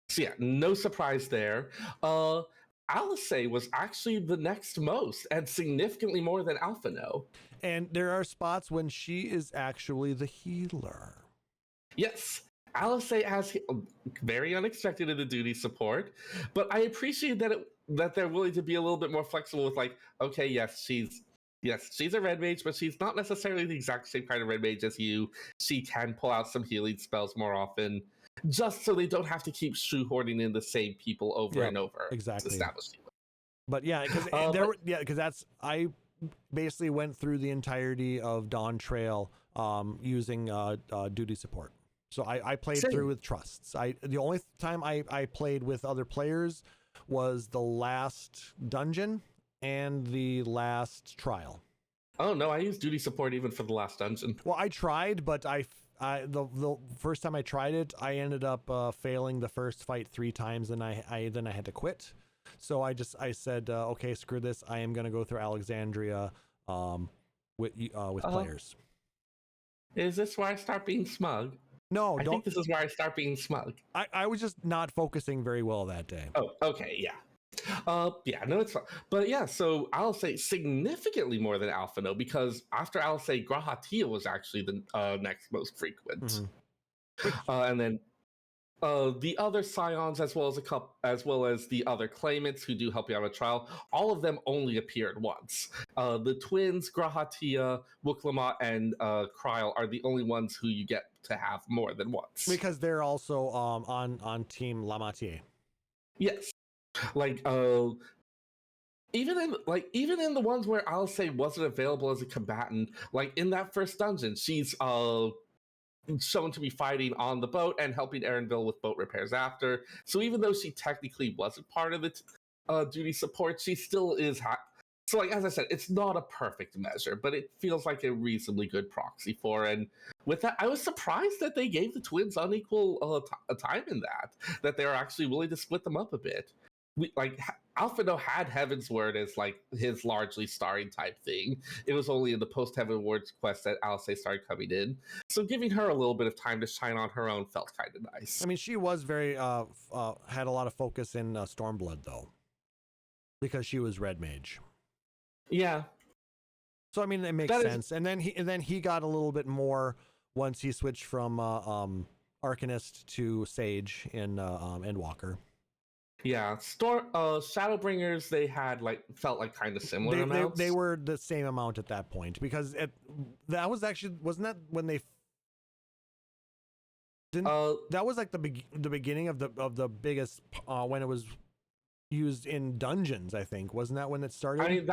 So yeah, no surprise there. Alice was actually the next most, and significantly more than Alphino. And there are spots when she is actually the healer. Yes, Alice has very unexpected in the duty support, but I appreciate that they're willing to be a little bit more flexible with okay, yes, she's Yes, she's a red mage, but she's not necessarily the exact same kind of red mage as you. She can pull out some healing spells more often, just so they don't have to keep shoehorning in the same people over and over. Exactly. To establish healing. But yeah, because I basically went through the entirety of Dawntrail using duty support. So I played through with trusts. The only time I played with other players was the last dungeon and the last trial. Oh no, I used duty support even for the last dungeon. Well, I tried, but the first time I tried it, I ended up failing the first fight 3 times, and I had to quit. So I said, okay, screw this. I am gonna go through Alexandria with players. Is this where I start being smug? No, I think this is where I start being smug. I was just not focusing very well that day. Oh, okay, yeah. Yeah, no, it's fine. But yeah, so I'll say significantly more than Alphino, because after I'll say Grahatia was actually the next most frequent. Mm-hmm. And then the other scions, as well as the other claimants who do help you out on trial, all of them only appeared once. The twins, Grahatia, Wuklama, and Kryl are the only ones who you get to have more than once. Because they're also on Team Lamatier. Yes. Like even in the ones where I'll say wasn't available as a combatant, like in that first dungeon, she's shown to be fighting on the boat and helping Erenville with boat repairs after. So even though she technically wasn't part of the duty support, she still is. So like as I said, it's not a perfect measure, but it feels like a reasonably good proxy for. And with that, I was surprised that they gave the twins unequal time in that they were actually willing to split them up a bit. Alphino had Heaven's Word as like his largely starring type thing. It was only in the post Heaven's Word quest that Alcé started coming in. So giving her a little bit of time to shine on her own felt kind of nice. I mean, she was very had a lot of focus in Stormblood though, because she was red mage. Yeah. So I mean, it makes sense. And then he got a little bit more once he switched from Arcanist to Sage in Endwalker. Yeah, Shadowbringers they had felt like kind of similar amounts. They were the same amount at that point, because that was actually, wasn't that when they didn't that was like the beginning of the biggest when it was used in dungeons, I think. Wasn't that when it started? I mean,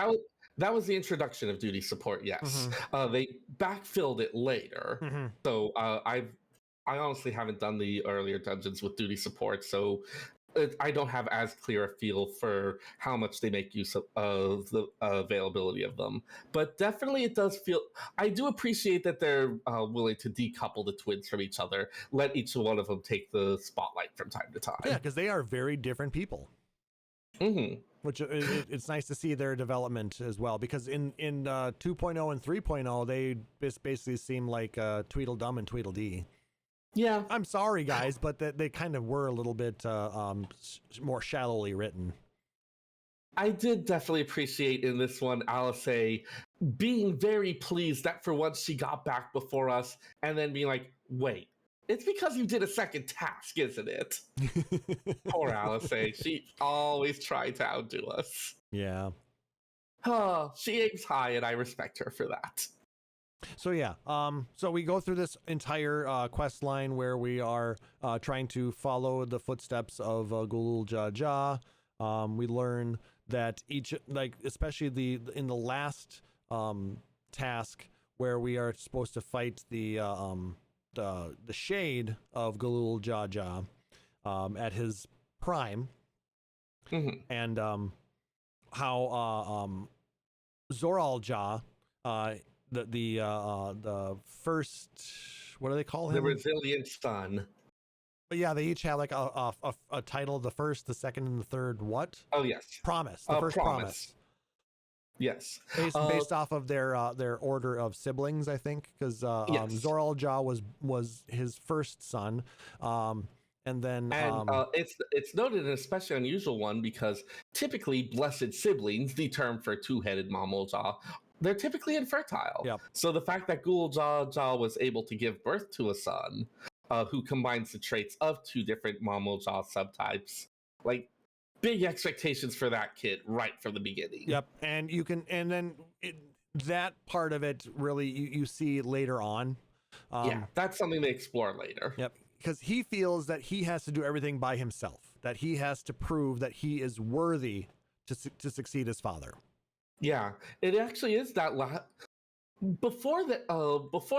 that was the introduction of duty support. Yes. Mm-hmm. They backfilled it later. Mm-hmm. So I honestly haven't done the earlier dungeons with duty support, so I don't have as clear a feel for how much they make use of the availability of them. But definitely it does feel... I do appreciate that they're willing to decouple the twins from each other, let each one of them take the spotlight from time to time. Yeah, because they are very different people. Mm-hmm. Which it's nice to see their development as well, because in 2.0 and 3.0, they basically seem like Tweedledum and Tweedledee. Yeah, I'm sorry, guys, but they kind of were a little bit more shallowly written. I did definitely appreciate in this one, Alcé being very pleased that for once she got back before us, and then being like, wait, it's because you did a second task, isn't it? Poor Alcé. She always tried to outdo us. Yeah. Oh, she aims high, and I respect her for that. So yeah, so we go through this entire quest line where we are trying to follow the footsteps of Gulul Jaja. We learn that especially in the last task where we are supposed to fight the shade of Gulul Jaja at his prime, mm-hmm. and how Zoral Ja, the first, what do they call him? The Resilient Son. But yeah, they each have like a title: the first, the second, and the third. What? Oh yes, Promise. The first promise. Yes, based off of their order of siblings, I think, because yes. Zoral Ja was his first son, and then it's noted an especially unusual one because typically blessed siblings, the term for two-headed Mamul Ja, they're typically infertile. Yep. So the fact that Gul Ja was able to give birth to a son who combines the traits of two different Mamul Ja subtypes, like, big expectations for that kid right from the beginning. Yep. And that part of it really you see later on. That's something they explore later. Yep. Because he feels that he has to do everything by himself, that he has to prove that he is worthy to succeed as father. Yeah, it actually is that before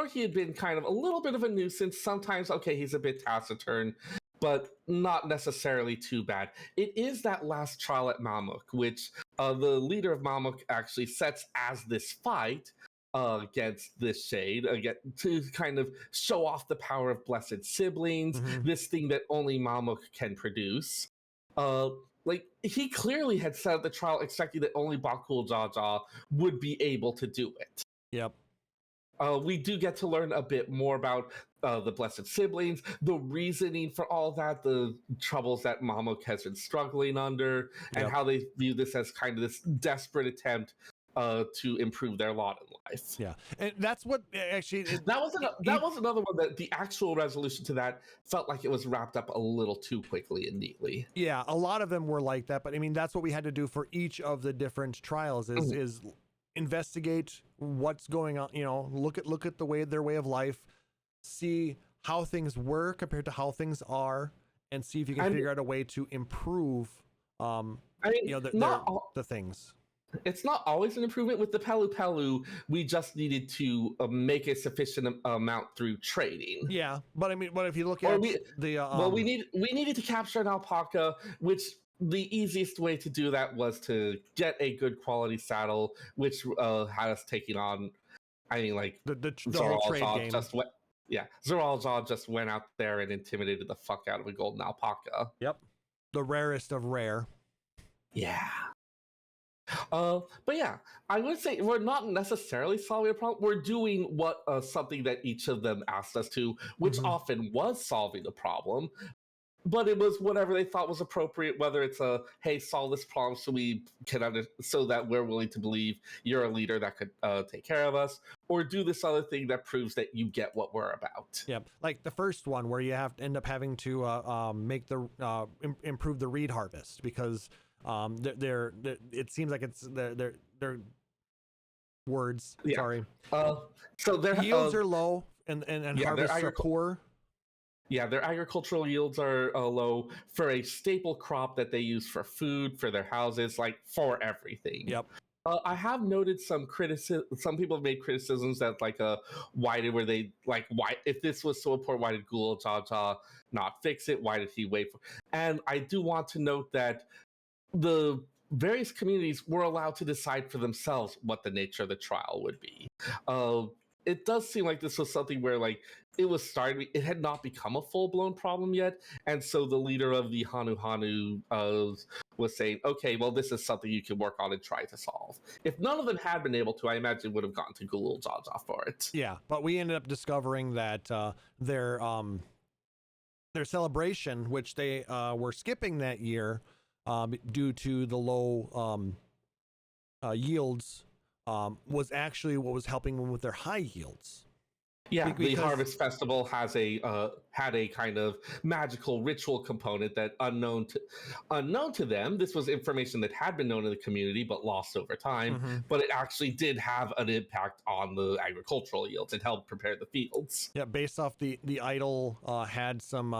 he had been kind of a little bit of a nuisance. Sometimes, okay, he's a bit taciturn, but not necessarily too bad. It is that last trial at Mamuk, which the leader of Mamuk actually sets as this fight against this shade, again, to kind of show off the power of blessed siblings, this thing that only Mamuk can produce. Like, he clearly had set up the trial expecting that only Bakul Jaja would be able to do it. Yep. We do get to learn a bit more about the Blessed Siblings, the reasoning for all that, the troubles that Mamuk has been struggling under, and how they view this as kind of this desperate attempt to improve their lot in life. Yeah, and that's what actually that was another one that the actual resolution to that felt like it was wrapped up a little too quickly and neatly. Yeah, a lot of them were like that, but I mean that's what we had to do for each of the different trials is investigate what's going on. You know, look at their way of life, see how things were compared to how things are, and see if you can figure out a way to improve. The things. It's not always an improvement with the Pelu Pelu. We just needed to make a sufficient amount through trading. Yeah, but I mean, but if you look at we needed to capture an alpaca, which the easiest way to do that was to get a good quality saddle, which had us taking on. I mean, like the whole trade game. Zoral Jaw just went out there and intimidated the fuck out of a golden alpaca. Yep, the rarest of rare. Yeah. But yeah, I would say we're not necessarily solving a problem. We're doing what something that each of them asked us to, which often was solving the problem. But it was whatever they thought was appropriate, whether it's hey, solve this problem so we can so that we're willing to believe you're a leader that could take care of us, or do this other thing that proves that you get what we're about. Yeah, like the first one where you have to end up having to make the improve the reed harvest because they're it seems like it's their words. Yeah. Sorry. So their yields are low and harvests are poor. Yeah, their agricultural yields are low for a staple crop that they use for food, for their houses, like for everything. Yep. I have noted some people have made criticisms that why if this was so important, why did Ghoul Jaja not fix it? Why did he wait for? And I do want to note that the various communities were allowed to decide for themselves what the nature of the trial would be. It does seem like this was something where it was starting, it had not become a full-blown problem yet, and so the leader of the Hanu was saying, okay, well, this is something you can work on and try to solve. If none of them had been able to, I imagine would have gone to Ghoul Jaja for it. Yeah, but we ended up discovering that their celebration, which they were skipping that year due to the low yields, was actually what was helping them with their high yields. Yeah, the Harvest Festival has had a kind of magical ritual component that unknown to them. This was information that had been known in the community but lost over time. But it actually did have an impact on the agricultural yields. It helped prepare the fields. Yeah, based off the idol had some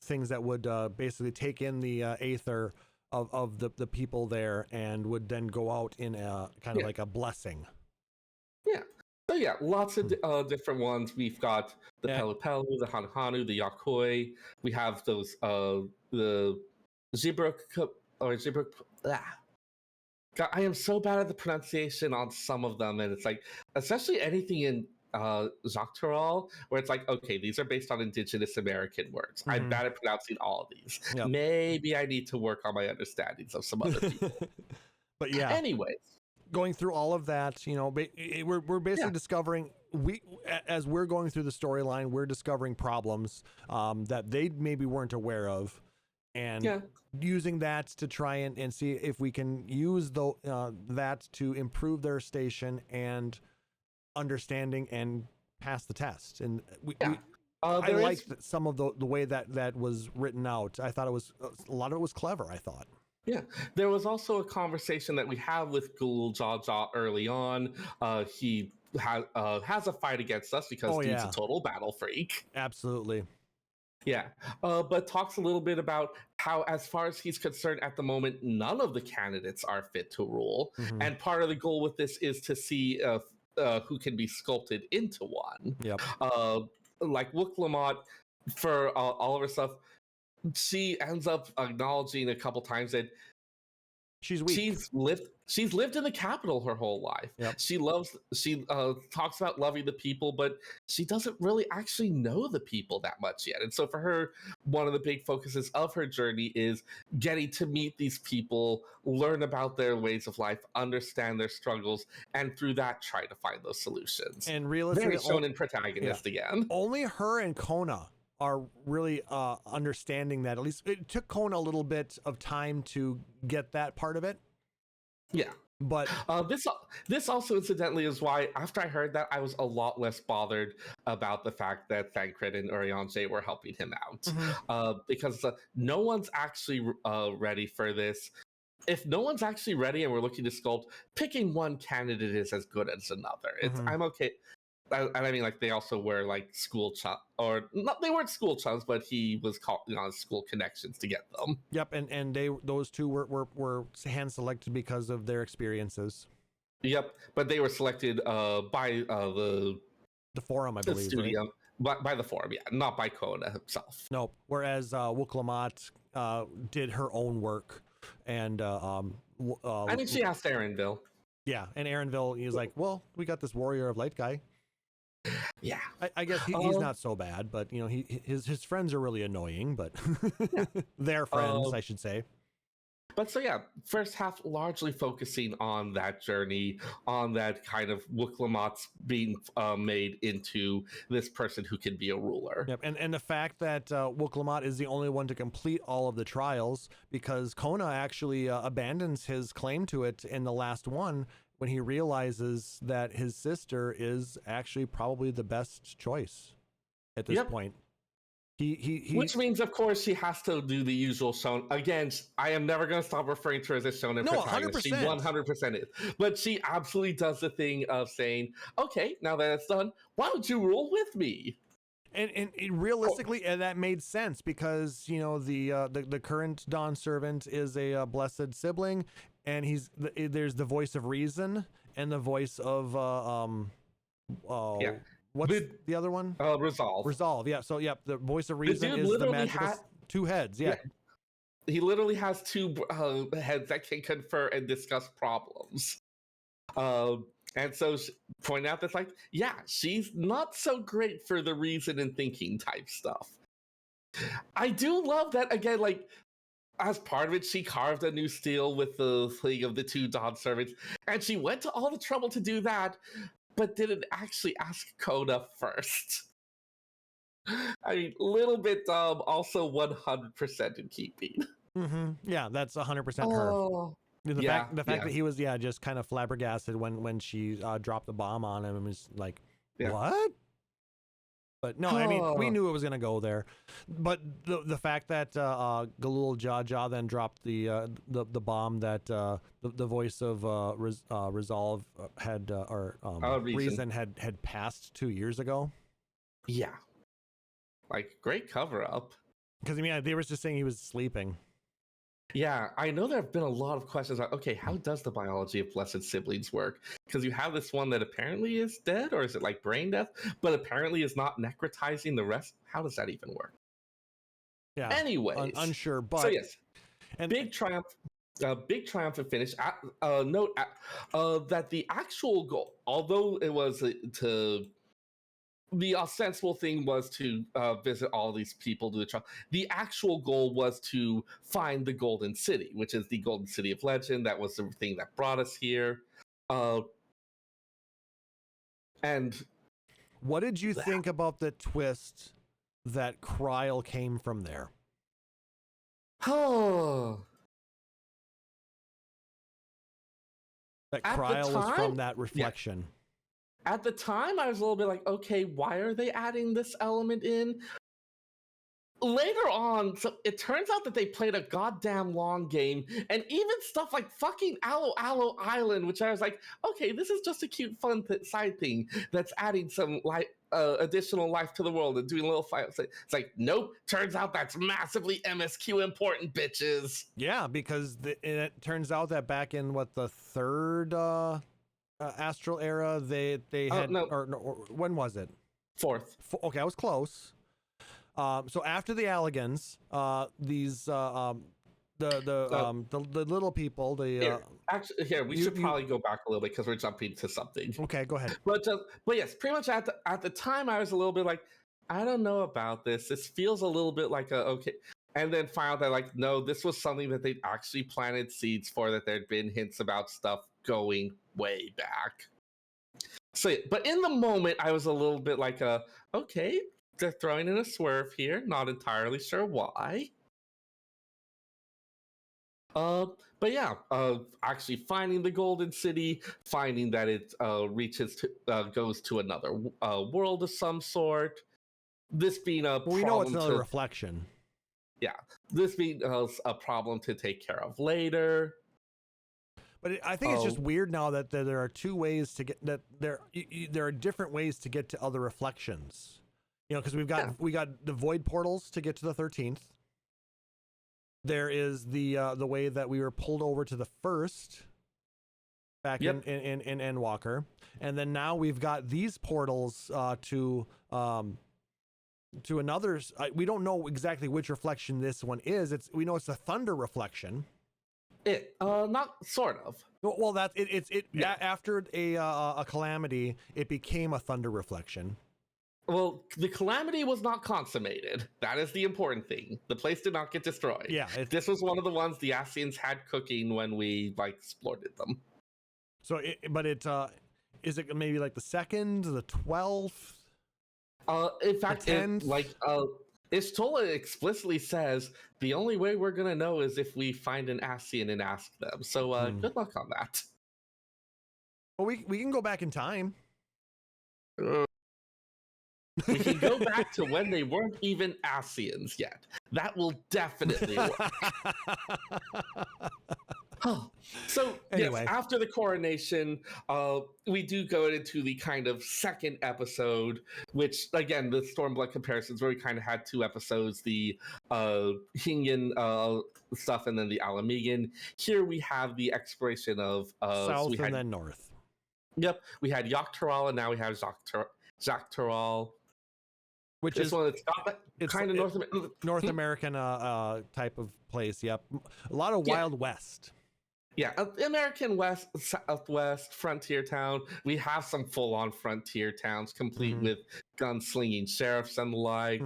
things that would basically take in the aether of the people there and would then go out in a kind of like a blessing. Yeah. So yeah, lots of different ones. We've got the Pelu Pelu, the Hanu, the Yakoi. We have those the Zibruk or Zibruk. God, I am so bad at the pronunciation on some of them, and it's especially anything in Dawntrail, where it's okay, these are based on indigenous American words. I'm bad at pronouncing all of these. Yep. Maybe I need to work on my understandings of some other people. But yeah. Anyways. Going through all of that, we're basically discovering as we're going through the storyline, we're discovering problems that they maybe weren't aware of, and using that to try and see if we can use that to improve their station and understanding and pass the test. And I liked some of the way that was written out. I thought it was a lot of it was clever. I thought. Yeah, there was also a conversation that we have with Ghoul Jaw early on. He has a fight against us because dude's a total battle freak. Absolutely. Yeah, but talks a little bit about how, as far as he's concerned at the moment, none of the candidates are fit to rule. Mm-hmm. And part of the goal with this is to see who can be sculpted into one. Yep. Like Wook Lamont, for all of her stuff, she ends up acknowledging a couple times that she's weak. She's lived in the capital her whole life. Yep. She talks about loving the people, but she doesn't really actually know the people that much yet. And so for her, one of the big focuses of her journey is getting to meet these people, learn about their ways of life, understand their struggles, and through that try to find those solutions. And realistically, very shonen protagonist again. Only her and Kona are really understanding that. At least it took Kona a little bit of time to get that part of it. Yeah. But this also incidentally is why after I heard that, I was a lot less bothered about the fact that Thancred and Urianger were helping him out. Because no one's actually ready for this. If no one's actually ready and we're looking to sculpt, picking one candidate is as good as another. I'm okay. And I mean, like, they also were like school chums, or not, they weren't school chums, but he was calling on school connections to get them. Yep, and those two were hand selected because of their experiences. Yep, but they were selected by the forum, I believe, studio, right? by the forum, yeah, not by Kona himself. No, whereas Wook Lamont did her own work, and I think she asked Aaronville. Yeah, and Aaronville, he was like, "Well, we got this Warrior of Light guy." Yeah, I guess he's not so bad, but you know, his friends are really annoying, but they're friends, I should say. But so yeah, first half largely focusing on that journey, on that kind of Wook Lamont's being made into this person who can be a ruler. Yep, and the fact that Wook Lamont is the only one to complete all of the trials, because Kona actually abandons his claim to it in the last one when he realizes that his sister is actually probably the best choice at this point. Which means, of course, she has to do the usual shonen. Again, I am never going to stop referring to her as a shonen protagonist. 100%. She 100% is. But she absolutely does the thing of saying, okay, now that it's done, why don't you rule with me? And realistically, that made sense because, you know, the current Dawn servant is a blessed sibling, and there's the voice of reason and the voice of what's the other one? Resolve. Yeah. So the voice of reason is the magical two heads. Yeah. He literally has two heads that can confer and discuss problems. And so point out that, like, yeah, she's not so great for the reason and thinking type stuff. I do love that, again, like, as part of it, she carved a new steel with the thing of the two Dawn servants, and she went to all the trouble to do that, but didn't actually ask Kona first. I mean, little bit dumb, also 100% in keeping. Yeah, that's 100% her. The fact that he was just kind of flabbergasted when she dropped the bomb on him and was like, what? But no, I mean, we knew it was going to go there. But the fact that Galul Jaja then dropped the bomb that the voice of Resolve had Reason had passed 2 years ago. Yeah, like, great cover up. Because I mean, they were just saying he was sleeping. Yeah, I know there have been a lot of questions about, okay, how does the biology of blessed siblings work? Because you have this one that apparently is dead, or is it like brain death, but apparently is not necrotizing the rest. How does that even work? Yeah. Anyways. Unsure, but... So yes, big triumphant finish. Note that the actual goal, although it was the ostensible thing was to visit all these people, do the trial. The actual goal was to find the Golden City, which is the Golden City of Legend. That was the thing that brought us here. And what did you think about the twist that Kryl came from there? Oh, that Kryl was from that reflection. Yeah. At the time, I was a little bit like, okay, why are they adding this element in? later on, so it turns out that they played a goddamn long game, and even stuff like fucking Aloe Island, which I was like, okay, this is just a cute, fun side thing that's adding some additional life to the world and doing little fights. It's like, nope. Turns out that's massively MSQ important, bitches. Yeah, because it turns out that back in the third Astral era, they had no. or when was it? Fourth. Okay, I was close. So after the Alligans, these the little people, here we should probably go back a little bit because we're jumping to something. Okay, go ahead. But yes, pretty much at the time I was a little bit like, I don't know about this. This feels a little bit like okay. And then found that like, no, this was something that they'd actually planted seeds for, that there'd been hints about stuff going way back. So, but in the moment, I was a little bit like, okay, they're throwing in a swerve here. Not entirely sure why. But yeah, actually finding the Golden City, finding that it goes to another world of some sort. This being we know it's another reflection. Yeah, this being a problem to take care of later. But I think it's just weird now that there are two ways to get that there are different ways to get to other reflections. You know, because we got the void portals to get to the 13th. There is the way that we were pulled over to the first back in Endwalker, and then now we've got these portals to another. We don't know exactly which reflection this one is. We know it's a thunder reflection. Not sort of. Well, that's it. After a calamity, it became a thunder reflection. Well, the calamity was not consummated. That is the important thing. The place did not get destroyed. Yeah, this was one of the ones the Ascians had cooking when we exploited them. So, is it maybe like the 2nd, the 12th? In fact, Ishtola explicitly says the only way we're gonna know is if we find an Ascian and ask them. So good luck on that. Well, we can go back in time. We can go back to when they weren't even Ascians yet. That will definitely work. So anyway, yes, after the coronation, we do go into the kind of second episode, which again, the Stormblood comparisons, where we kind of had two episodes: the Hingan stuff and then the Alamegan. Here we have the exploration of south and then north. Yep, we had Yoctoral, and now we have Zaktoral. Which this is one, it's kind of North American type of place. Yep, a lot of Wild West. Yeah, American West, Southwest, frontier town. We have some full-on frontier towns, complete with gunslinging sheriffs and the like.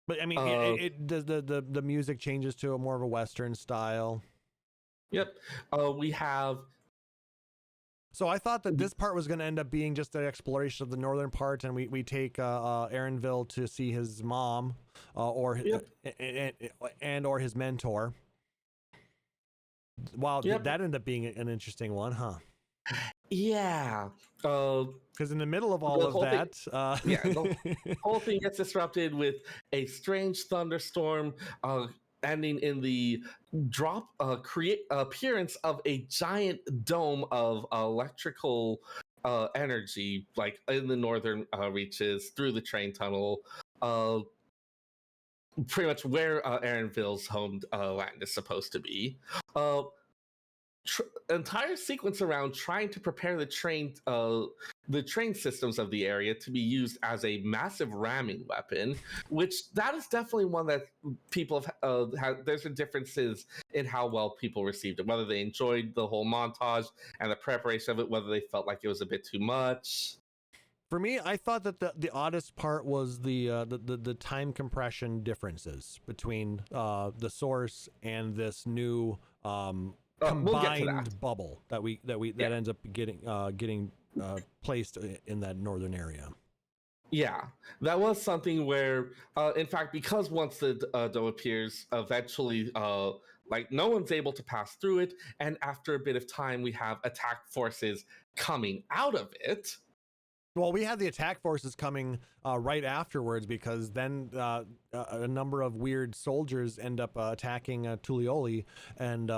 But I mean, it does the music changes to a more of a Western style. Yep, we have. So I thought that this part was going to end up being just an exploration of the northern part, and we take Aaronville to see his mom, or his mentor. Wow, that ended up being an interesting one, huh? Yeah. Because in the middle of all of that, the whole thing gets disrupted with a strange thunderstorm, ending in the appearance of a giant dome of electrical energy, like in the northern reaches through the train tunnel. Pretty much where Aaronville's home land is supposed to be. Entire sequence around trying to prepare the train systems of the area to be used as a massive ramming weapon, which that is definitely one that people have had. There's differences in how well people received it, whether they enjoyed the whole montage and the preparation of it, whether they felt like it was a bit too much. For me, I thought that the oddest part was the time compression differences between the source and this new combined bubble that ends up getting placed in that northern area. Yeah, that was something where, in fact, because once the dome appears, eventually, no one's able to pass through it, and after a bit of time, we have attack forces coming out of it. Well, we had the attack forces coming right afterwards because then a number of weird soldiers end up attacking Tulioli and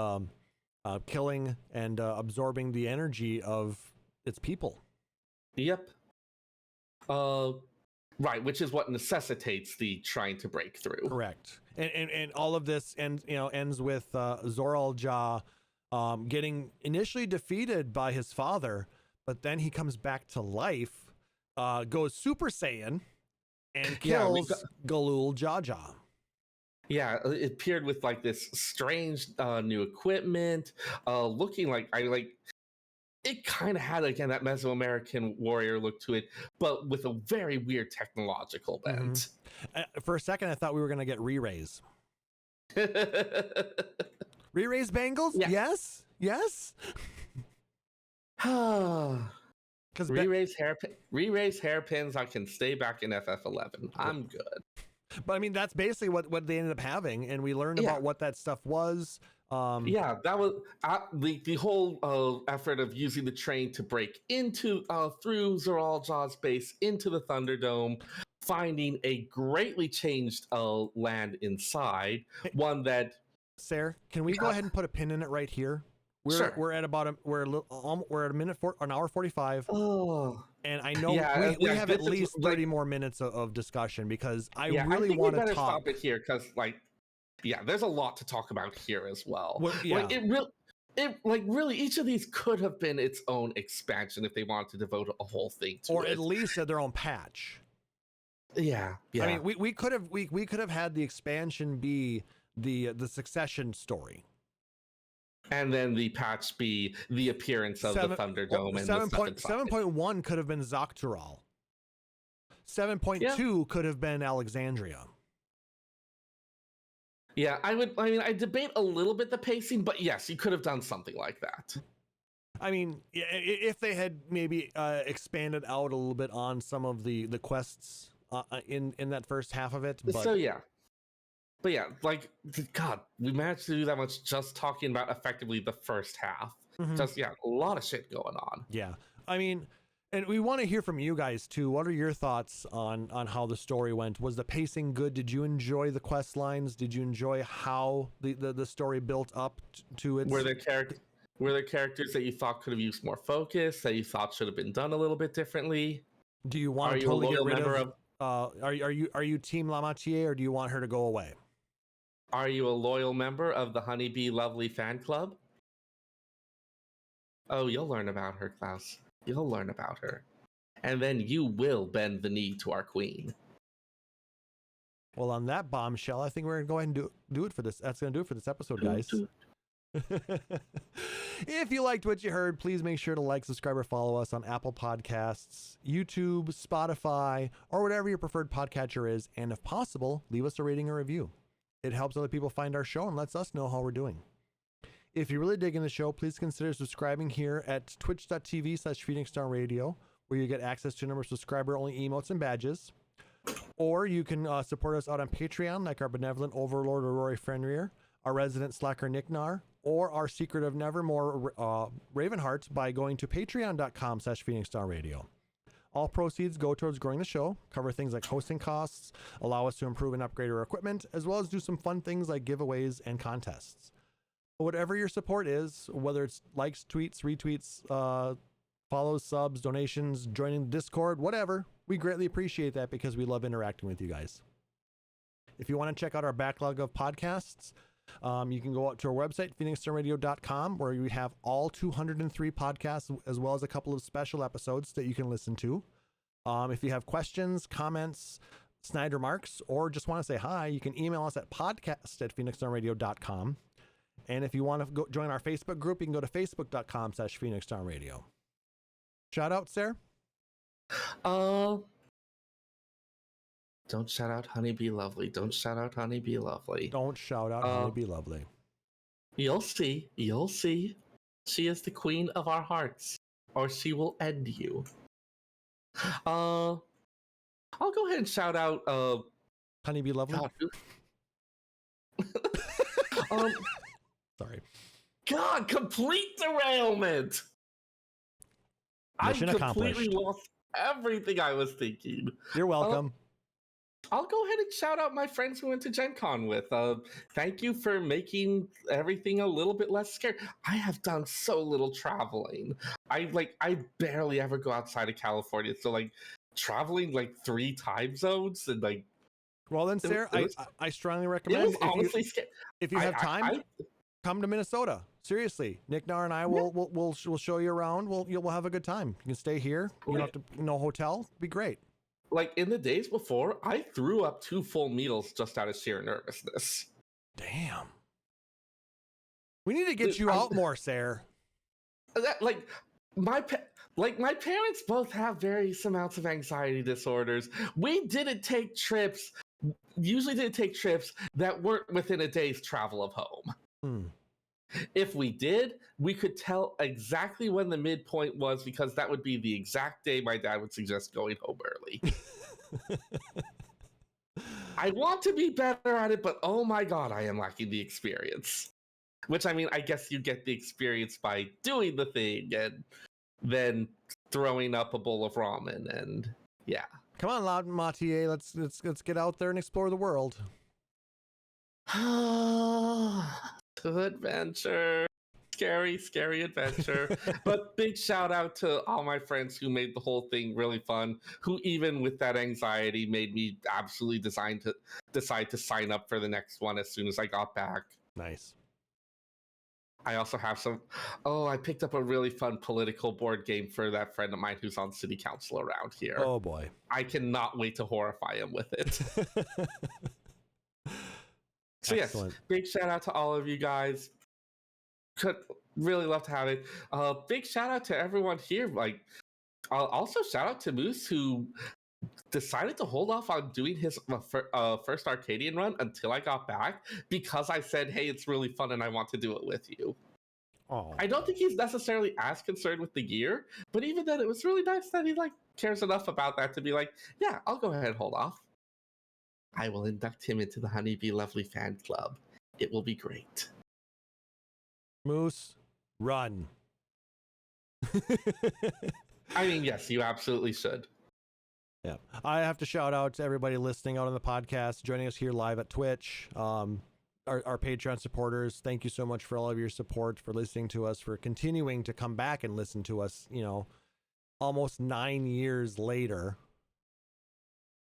killing and absorbing the energy of its people. Yep. Right, which is what necessitates the trying to break through. Correct. And all of this ends with Zoral Ja getting initially defeated by his father, but then he comes back to life, goes Super Saiyan, and kills Galul Jaja. Yeah, it appeared with like this strange new equipment, looking like it kind of had again that Mesoamerican warrior look to it, but with a very weird technological bent. For a second, I thought we were going to get re-raise. Re-raise bangles? Yeah. Yes. Because re-raise hairpins, I can stay back in FF11. I'm good. But I mean, that's basically what they ended up having, and we learned about what that stuff was. That was the whole effort of using the train to break into through Zoral Ja's base into the Thunderdome, finding a greatly changed land inside, one that. Seyrr, can we go ahead and put a pin in it right here? We're at about we're an hour 45. Oh, and I know we have at least 30 more minutes of discussion because I really want to talk. Stop it here because there's a lot to talk about here as well. Really, each of these could have been its own expansion if they wanted to devote a whole thing to it, or at least their own patch. Yeah. I mean, we could have had the expansion be the succession story. And then the patch be the appearance of the Thunderdome and 7.1 could have been Zoctoral. 7.2 could have been Alexandria. Yeah, I debate a little bit the pacing, but yes, you could have done something like that. I mean, if they had maybe expanded out a little bit on some of the quests in that first half of it. But... But yeah, like, God, we managed to do that much just talking about effectively the first half. Just, a lot of shit going on. Yeah. I mean, and we want to hear from you guys, too. What are your thoughts on how the story went? Was the pacing good? Did you enjoy the quest lines? Did you enjoy how the story built up to its... Were there characters that you thought could have used more focus, that you thought should have been done a little bit differently? Do you want to totally get rid of... Are you Team Lamatier, or do you want her to go away? Are you a loyal member of the Honeybee Lovely fan club? Oh, you'll learn about her, Klauss. You'll learn about her. And then you will bend the knee to our queen. Well, on that bombshell, I think we're going to go ahead and do it for this. That's going to do it for this episode, guys. If you liked what you heard, please make sure to like, subscribe, or follow us on Apple Podcasts, YouTube, Spotify, or whatever your preferred podcatcher is. And if possible, leave us a rating or review. It helps other people find our show and lets us know how we're doing. If you're really digging the show, please consider subscribing here at twitch.tv/PhoenixDownRadio, where you get access to a number of subscriber-only emotes and badges. Or you can support us out on Patreon, like our benevolent overlord Aurora Fenrir, our resident slacker Nick Nar, or our secret of nevermore Ravenheart by going to patreon.com/PhoenixDownRadio. All proceeds go towards growing the show, cover things like hosting costs, allow us to improve and upgrade our equipment, as well as do some fun things like giveaways and contests. Whatever your support is, whether it's likes, tweets, retweets, follows, subs, donations, joining the Discord, whatever, we greatly appreciate that because we love interacting with you guys. If you want to check out our backlog of podcasts, you can go out to our website, PhoenixDownRadio.com, where we have all 203 podcasts, as well as a couple of special episodes that you can listen to. If you have questions, comments, snide remarks, or just want to say hi, you can email us at podcast@PhoenixDownRadio.com. And if you want to join our Facebook group, you can go to Facebook.com/PhoenixDownRadio. Shout out, Seyrr? Don't shout out Honeybee Lovely. Don't shout out Honeybee Lovely. Don't shout out Honeybee Lovely. You'll see. You'll see. She is the queen of our hearts, or she will end you. I'll go ahead and shout out Honeybee Lovely. God. Sorry. God, complete derailment. Mission I completely accomplished. everything I was thinking. You're welcome. I'll go ahead and shout out my friends who went to Gen Con with. Thank you for making everything a little bit less scary. I have done so little traveling. I barely ever go outside of California. So like traveling like 3 time zones and like. Well then, Seyrr, I strongly It recommend was honestly scary. if you have time, come to Minnesota. Seriously, Nick Nar and I will show you around. We'll have a good time. You can stay here. You don't have to no hotel. It'd be great. Like in the days before, I threw up 2 full meals just out of sheer nervousness. Damn. We need to get you out more, Seyrr. My parents both have various amounts of anxiety disorders. We usually didn't take trips that weren't within a day's travel of home. If we did, we could tell exactly when the midpoint was because that would be the exact day my dad would suggest going home early. I want to be better at it, but oh my god, I am lacking the experience. Which, I mean, I guess you get the experience by doing the thing and then throwing up a bowl of ramen and yeah. Come on, Loudon Mathieu, let's get out there and explore the world. To adventure. Scary adventure. But big shout out to all my friends who made the whole thing really fun, who even with that anxiety made me absolutely decide to sign up for the next one as soon as I got back. Nice. I also have I picked up a really fun political board game for that friend of mine who's on city council around here. Oh boy. I cannot wait to horrify him with it. So Excellent. Yes, big shout out to all of you guys. Could really love to have it. Big shout out to everyone here. Like, also shout out to Moose who decided to hold off on doing his first Arcadian run until I got back because I said, "Hey, it's really fun and I want to do it with you." Oh. I don't think he's necessarily as concerned with the gear, but even then, it was really nice that he cares enough about that to be like, "Yeah, I'll go ahead and hold off. I will induct him into the Honeybee Lovely fan club. It will be great." Moose, run. I mean, yes, you absolutely should. Yeah. I have to shout out to everybody listening out on the podcast, joining us here live at Twitch. Our Patreon supporters, thank you so much for all of your support, for listening to us, for continuing to come back and listen to us, almost 9 years later.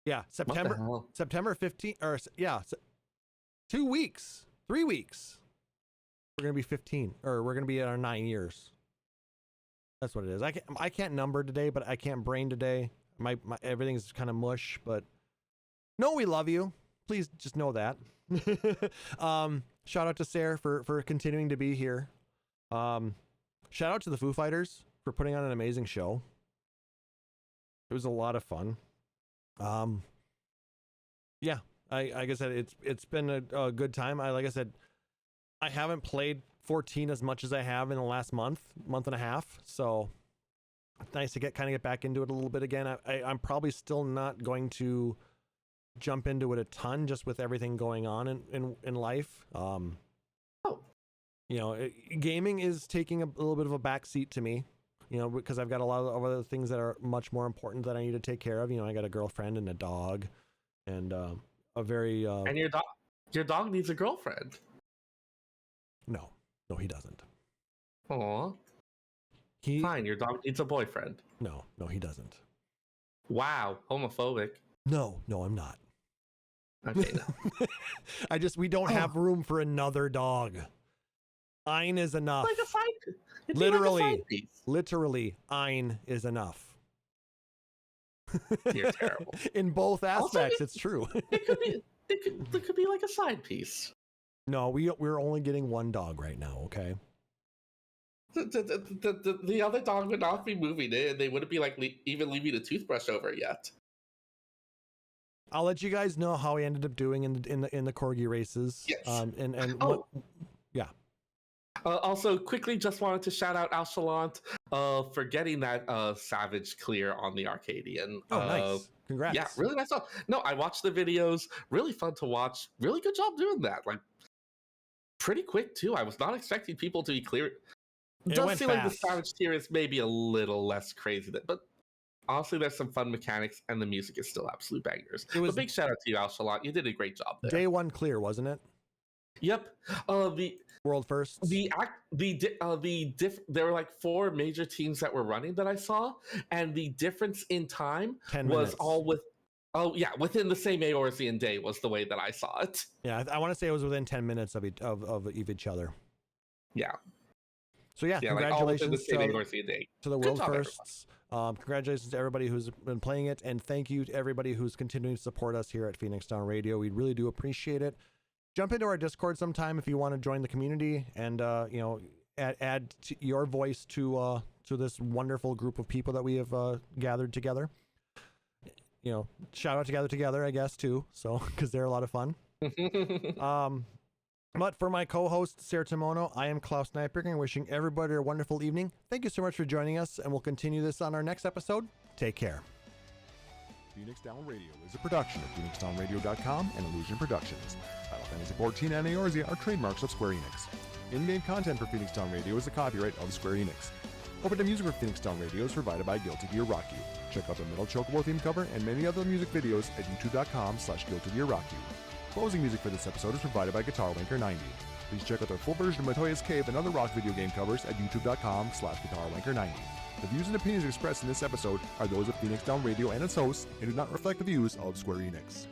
Yeah, September 15th, or 2 weeks, 3 weeks. We're going to be 15, or we're going to be at our 9 years. That's what it is. I can't number today, but I can't brain today. My everything's kind of mush, but no, we love you. Please just know that. Shout out to Seyrr for continuing to be here. Shout out to the Foo Fighters for putting on an amazing show. It was a lot of fun. Yeah, like I said, it's been a good time. Like I said, I haven't played 14 as much as I have in the last month and a half. So it's nice to get back into it a little bit again. I'm probably still not going to jump into it a ton just with everything going on in life. Gaming is taking a little bit of a backseat to me, because I've got a lot of other things that are much more important that I need to take care of. I got a girlfriend and a dog and a very... and your dog needs a girlfriend. No, he doesn't. Aw. Fine, your dog needs a boyfriend. No, he doesn't. Wow, homophobic. No, I'm not. Okay, no. We don't have room for another dog. Ein is enough. Like a side, literally, Ein is enough. You're terrible. In both aspects, it's true. It could be like a side piece. No, we're only getting one dog right now, okay? The other dog would not be moving it, and they wouldn't be even leaving a toothbrush over yet. I'll let you guys know how I ended up doing in the corgi races. Yes. Yeah. Also, quickly, just wanted to shout out Alchalant for getting that Savage clear on the Arcadian. Oh, nice. Congrats. Yeah, really nice stuff. No, I watched the videos. Really fun to watch. Really good job doing that. Pretty quick, too. I was not expecting people to be clear. It does feel like the Savage tier is maybe a little less crazy, but Honestly, there's some fun mechanics, and the music is still absolute bangers. It was a big shout out to you, Alshalot. You did a great job there. day one clear, wasn't it? Yep. The world first. There were like 4 major teams that were running that I saw, and the difference in time was all within the same Eorzean day was the way that I saw it. Yeah, I want to say it was within 10 minutes of each other. Yeah. So yeah, congratulations to the world firsts. Congratulations to everybody who's been playing it, and thank you to everybody who's continuing to support us here at Phoenix Down Radio. We really do appreciate it. Jump into our Discord sometime if you want to join the community and add your voice to this wonderful group of people that we have gathered together. Shout out to Gather Together, I guess, too. So because they're a lot of fun. But for my co-host, Seyrr Timono, I am Klauss and Seyrr, wishing everybody a wonderful evening. Thank you so much for joining us, and we'll continue this on our next episode. Take care. Phoenix Down Radio is a production of PhoenixDownRadio.com and Illusion Productions. Final Fantasy XIV and Eorzea are trademarks of Square Enix. In-game content for Phoenix Down Radio is the copyright of Square Enix. Open music for Phoenix Down Radio is provided by Guilty Gear Rock You. Check out the Middle Chocobo theme cover and many other music videos at youtube.com/Guilty Gear Rock You. Closing music for this episode is provided by Guitar Wanker 90. Please check out their full version of Matoya's Cave and other rock video game covers at youtube.com/Guitar Wanker 90. The views and opinions expressed in this episode are those of Phoenix Down Radio and its hosts and do not reflect the views of Square Enix.